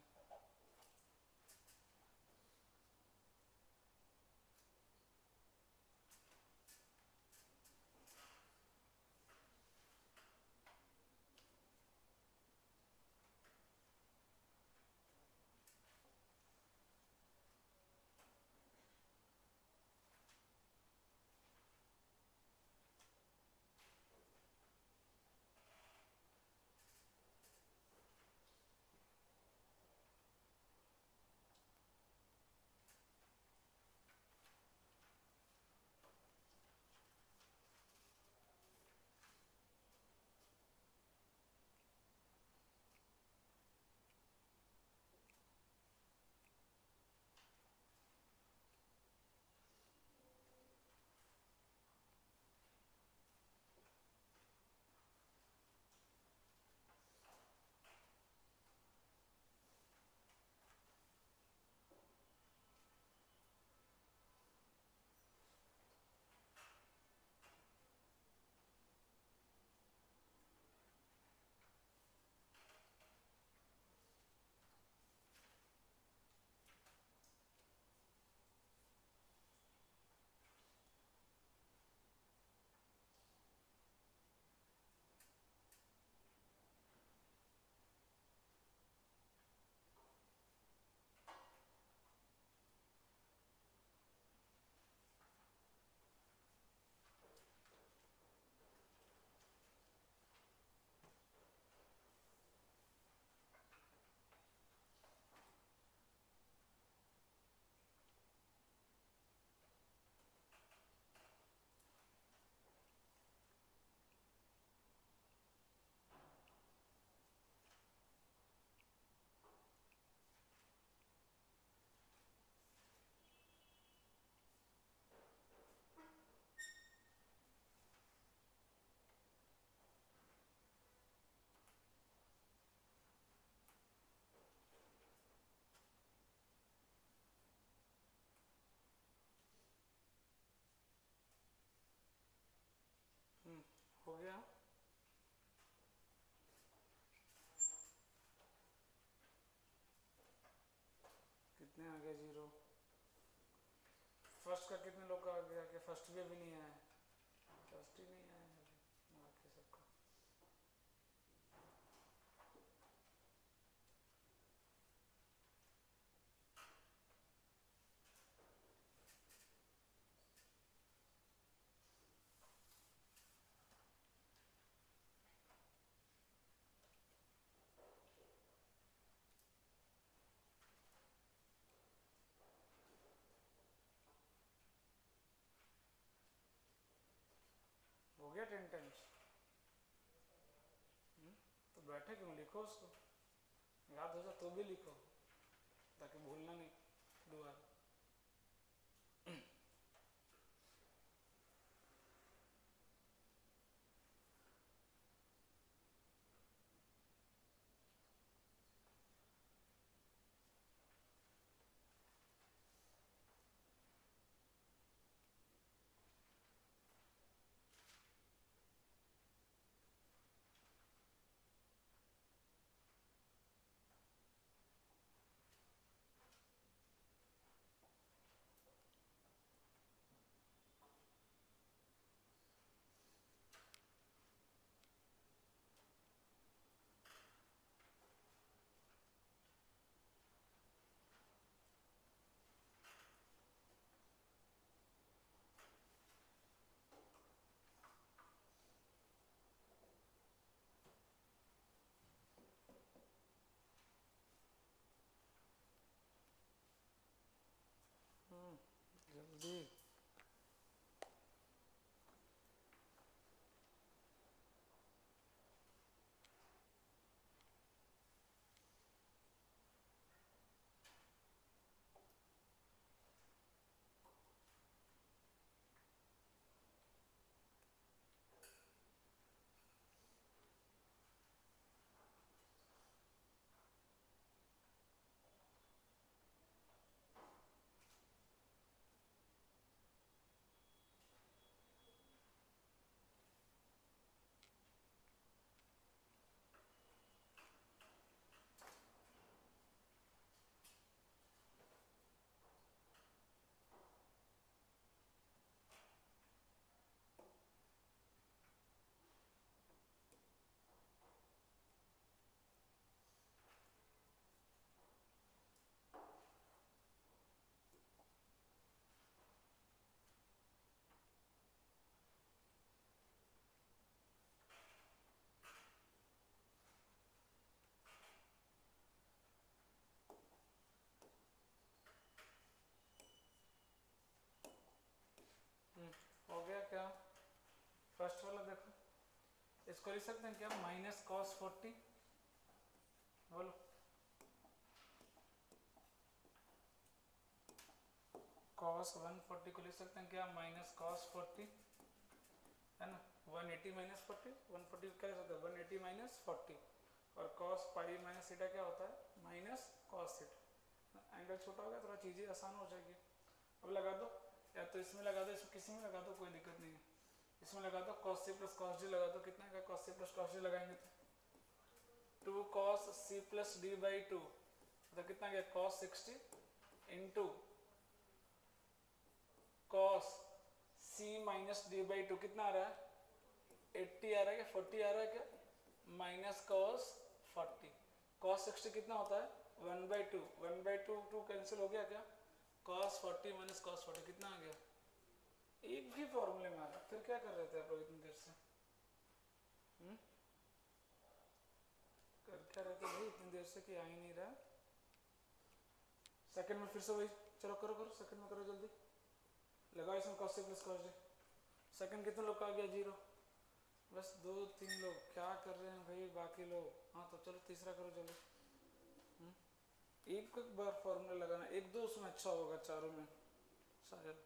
गया। कितने आ गए 0। फर्स्ट का कितने लोग का आ गया कि फर्स्ट भी अभी नहीं आया, फर्स्ट ही नहीं आया अभी बाकी सबका। हो गया 10 टाइम्स। तो बैठे क्यों, लिखो उसको, याद हो जाए तो भी लिखो ताकि भूलना नहीं दोबारा। जल्दी। हो गया क्या, फर्स्ट वाला देखो, इसको लिख सकते हैं क्या, माइनस कॉस 40, बोलो कॉस 140 को लिख सकते हैं क्या, माइनस कॉस 40 है ना, 180 माइनस 40, 140 क्या लिख सकते हैं 180 माइनस 40, और कॉस पाई माइनस थीटा क्या होता है माइनस कॉस थीटा। एंगल छोटा हो गया, थोड़ा चीज़ें आसान हो जाएगी। अब लगा दो, या तो इसमें लगा दो, इसमें किसी में लगा दो, कोई दिक्कत नहीं है। इसमें लगा दो cos c plus cos d लगा दो, कितना का cos c plus cos d लगाएंगे तो 2 cos c plus d by 2, तो कितना गया cos 60 into cos c minus d by 2, कितना आ रहा है 80 आ रहा है क्या 40 आ रहा है क्या, माइनस cos 40, cos 60 कितना होता है 1 बाई 2, 1 बाई 2 2 कैंसिल हो गया क्या, cos 40 माइनस cos 40 कितना आ गया, एक भी फॉर्मूले में आ रहा, फिर क्या कर रहे थे आप लोग इतनी देर से, कर क्या रहे थे भाई इतनी देर से कि आ ही नहीं रहा। सेकंड में फिर से वही, चलो करो करो सेकंड में करो जल्दी, लगाओ इसमें cos c plus cos d, second कितने लोग का आ गया 0, बस 2-3 लोग, क्या कर रहे हैं भाई बाकी लोग, हाँ तो चलो तीसरा करो जल्दी। एक बार फॉर्मूला लगाना, एक दो उसमें अच्छा होगा चारों में शायद।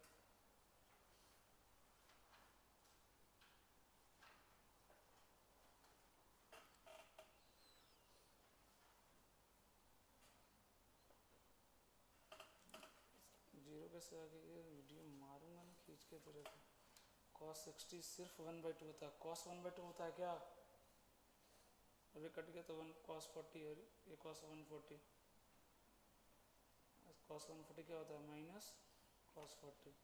जीरो कैसे आ गई, ये वीडियो मारूंगा ना खींच के तेरे को। cos 60 सिर्फ 1/2 होता है, cos 1/2 होता है क्या? अभी कट गया तो 1 cos 40 और ये cos 140, cos 140 क्या होता है? Minus cos 40।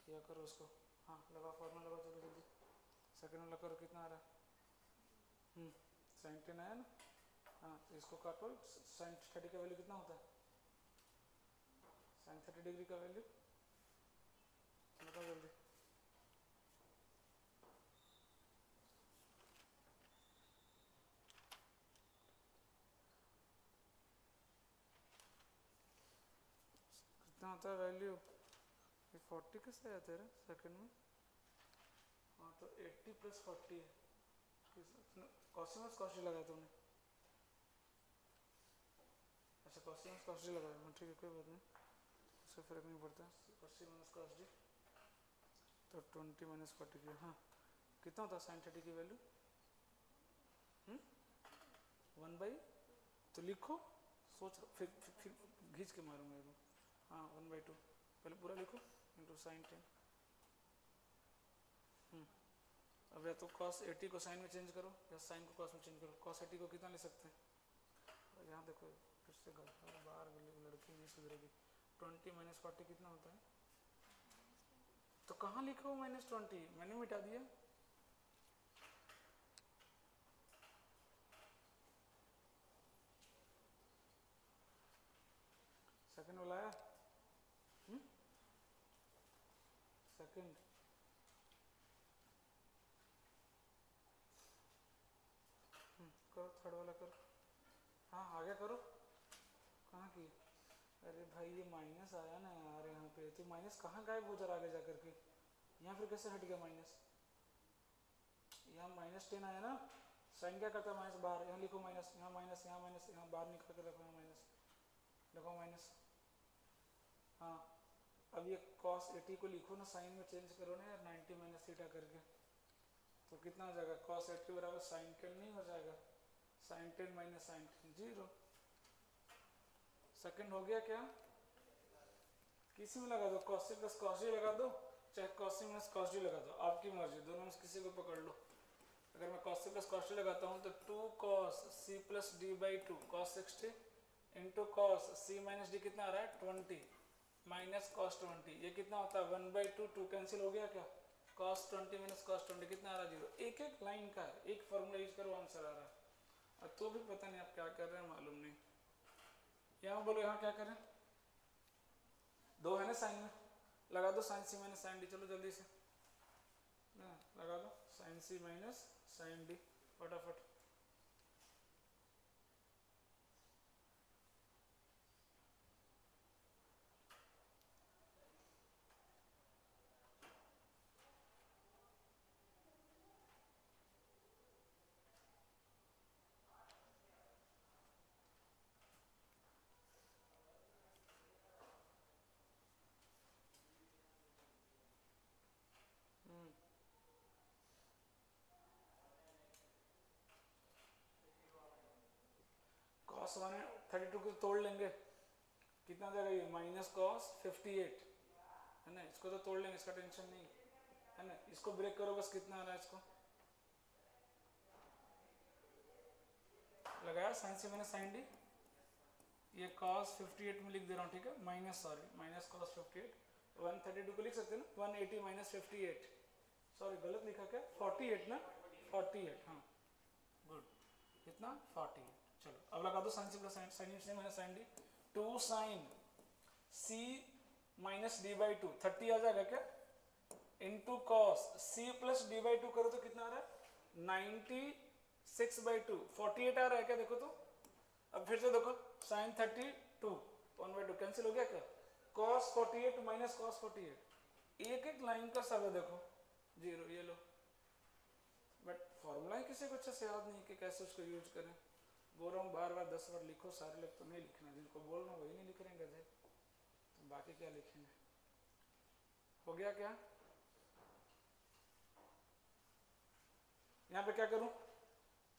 क्या करो उसको, हाँ लगाओ फॉर्मूला लगाओ जल्दी जल्दी, सेकंड वाला करो, कितना आ रहा है? sin 10 आया ना, हाँ तो इसको काटो, sin 30 का वैल्यू कितना होता है? sin 30 डिग्री का वैल्यू बताओ जल्दी। कितना होता है वैल्यू? ये 40 कैसे आया तेरा सेकंड में? हाँ तो 80 + 40 है, कॉसिनस कॉस्टी लगाया तुमने? अच्छा कॉसिनस कॉस्टी लगाया, ठीक है कोई बात नहीं, उससे फर्क नहीं पड़ता। कॉसिनस कॉस्टी तो 20 - 40 की, हाँ कितना होता है sin 30 की वैल्यू? 1/, तो लिखो, सोच फिर खींच के मारूंगा इसको, हाँ 1/2, पहले पूरा लिखो इंटू sin 10। अब या तो cos 80 को sin में चेंज करो या sin को cos में चेंज करो। cos 80 को कितना ले सकते हैं? यहाँ देखो फिर से बाहर लड़की नहीं सुधरेगी। 20 - 40 कितना होता है? तो कहाँ लिखा हो -20? मैंने मिटा दिया। सेकंड वाला आया? सेकंड करो, थर्ड वाला करो, हाँ आगे करो, कहाँ की? अरे भाई ये माइनस आया ना यार, यहाँ पे तो माइनस कहाँ गायब हो जा रहा आगे जा करके, यहाँ फिर कैसे हट गया माइनस? यहाँ -10 आया ना, साइन क्या करता है? माइनस बाहर, यहाँ लिखो माइनस, यहाँ माइनस, यहाँ माइनस, यहाँ बाहर निकाल के रखो, यहाँ माइनस, देखो माइनस। हाँ अब ये cos 80 को लिखो ना, साइन में चेंज करो ना यार, 90 - थीटा करके, तो कितना हो जाएगा? cos 80 बराबर sin 10 नहीं हो जाएगा? sin 10 - sin 10 0। सेकंड हो गया क्या? किसी में लगा दो, cos c + cos d लगा दो, चाहे cos c - cos d लगा दो, आपकी मर्जी, दोनों में किसी को पकड़ लो। अगर मैं cos c + cos d लगाता हूँ तो 2 cos c + d/2 cos 60 into cos c - d कितना आ रहा है? 20 माइनस cos 20, ये कितना होता है? 1/2, 2 कैंसिल हो गया क्या? cos 20 - cos 20 कितना आ रहा है? 0। एक एक लाइन का है, एक फॉर्मूला यूज करो, आंसर आ रहा है। और तो भी पता नहीं आप क्या कर रहे हैं, मालूम नहीं। यहाँ बोलो, यहाँ क्या करें? 2 है ना साइन में, लगा दो sin c - sin d, चलो जल्दी से ना लगा दो, sin c - sin d फटाफट। cos 132 को तोड़ लेंगे, कितना जाएगा ये? -cos 58 है ना, इसको तो तोड़ लेंगे, इसका टेंशन नहीं है ना। इसको ब्रेक करो बस, कितना आ रहा है? इसको लगाया sin c - sin d, ये cos 58 में लिख दे रहा हूँ, ठीक है, माइनस cos 58, 132 को लिख सकते हैं ना, 180 - 58, सॉरी गलत लिखा क्या? 48 ना, 48, हाँ गुड, कितना? 48। चलो अब लगा दो sin c + sin sin d, 2 sin c - d/2 30 आ जाएगा क्या? इंटू cos c + d/2 करो तो कितना आ रहा है? 96/2, 48 आ रहा है क्या? देखो तो, अब फिर से देखो, sin 32 1/2 कैंसिल हो गया क्या? cos 48 - cos 48, एक एक लाइन का सब है, देखो 0, ये लो। बट फॉर्मूला ही किसी को अच्छे से याद नहीं कि कैसे उसको यूज करें। बोल रहा हूँ बार बार 10 बार लिखो, सारे लोग तो नहीं लिखना, जिनको बोल रहा हूँ वही नहीं लिख रहे हैं गधे, तो बाकी क्या लिखेंगे? हो गया क्या? यहाँ पे क्या करूँ?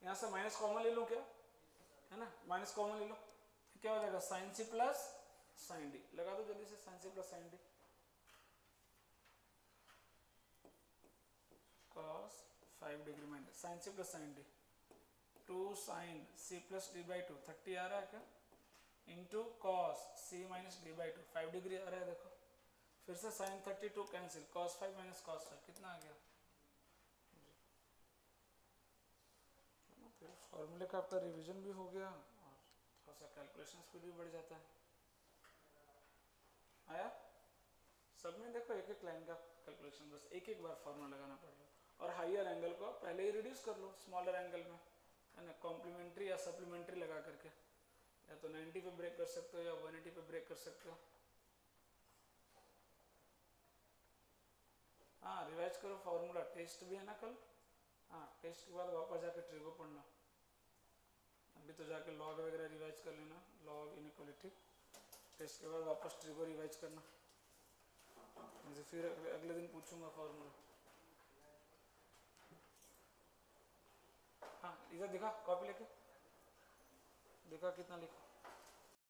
यहाँ से माइनस कॉमन ले लूँ क्या? है ना, माइनस कॉमन ले लो, क्या हो जाएगा? sin c + sin d, लगा दो जल्दी से, sin c + sin d। cos 5 degree minus sine C plus sine D, 2 sine C plus D by 2, 30 आ रहा है क्या, into cos C minus D by 2, 5 degree आ रहा है देखो, फिर से sine 32 cancel, cos 5 minus cos 5 कितना आ गया, फिर फॉर्मूले का आपका रिवीजन भी हो गया और थोड़ा सा कैलकुलेशन स्पीड भी बढ़ जाता है। आया सब में देखो एक एक लाइन का कैलकुलेशन, बस एक एक बार फॉर्मूला लगाना पड़ रहा है। और हाइयर एंगल को पहले ही रिड्यूस कर लो स्मॉलर एंगल में, है ना, कॉम्प्लीमेंट्री या सप्लीमेंट्री लगा करके, या तो 90 पे ब्रेक कर सकते हो या 180 पे ब्रेक कर सकते हो। हाँ रिवाइज करो फॉर्मूला, टेस्ट भी है ना कल, हाँ टेस्ट के बाद वापस जाके ट्रिगो पढ़ना, अभी तो जाके लॉग वगैरह रिवाइज कर लेना, लॉग इनइक्वालिटी, टेस्ट के बाद वापस ट्रिगो रिवाइज करना, मुझे फिर अगले दिन पूछूंगा फॉर्मूला। हाँ इधर दिखा, कॉपी लेके दिखा कितना लिखा।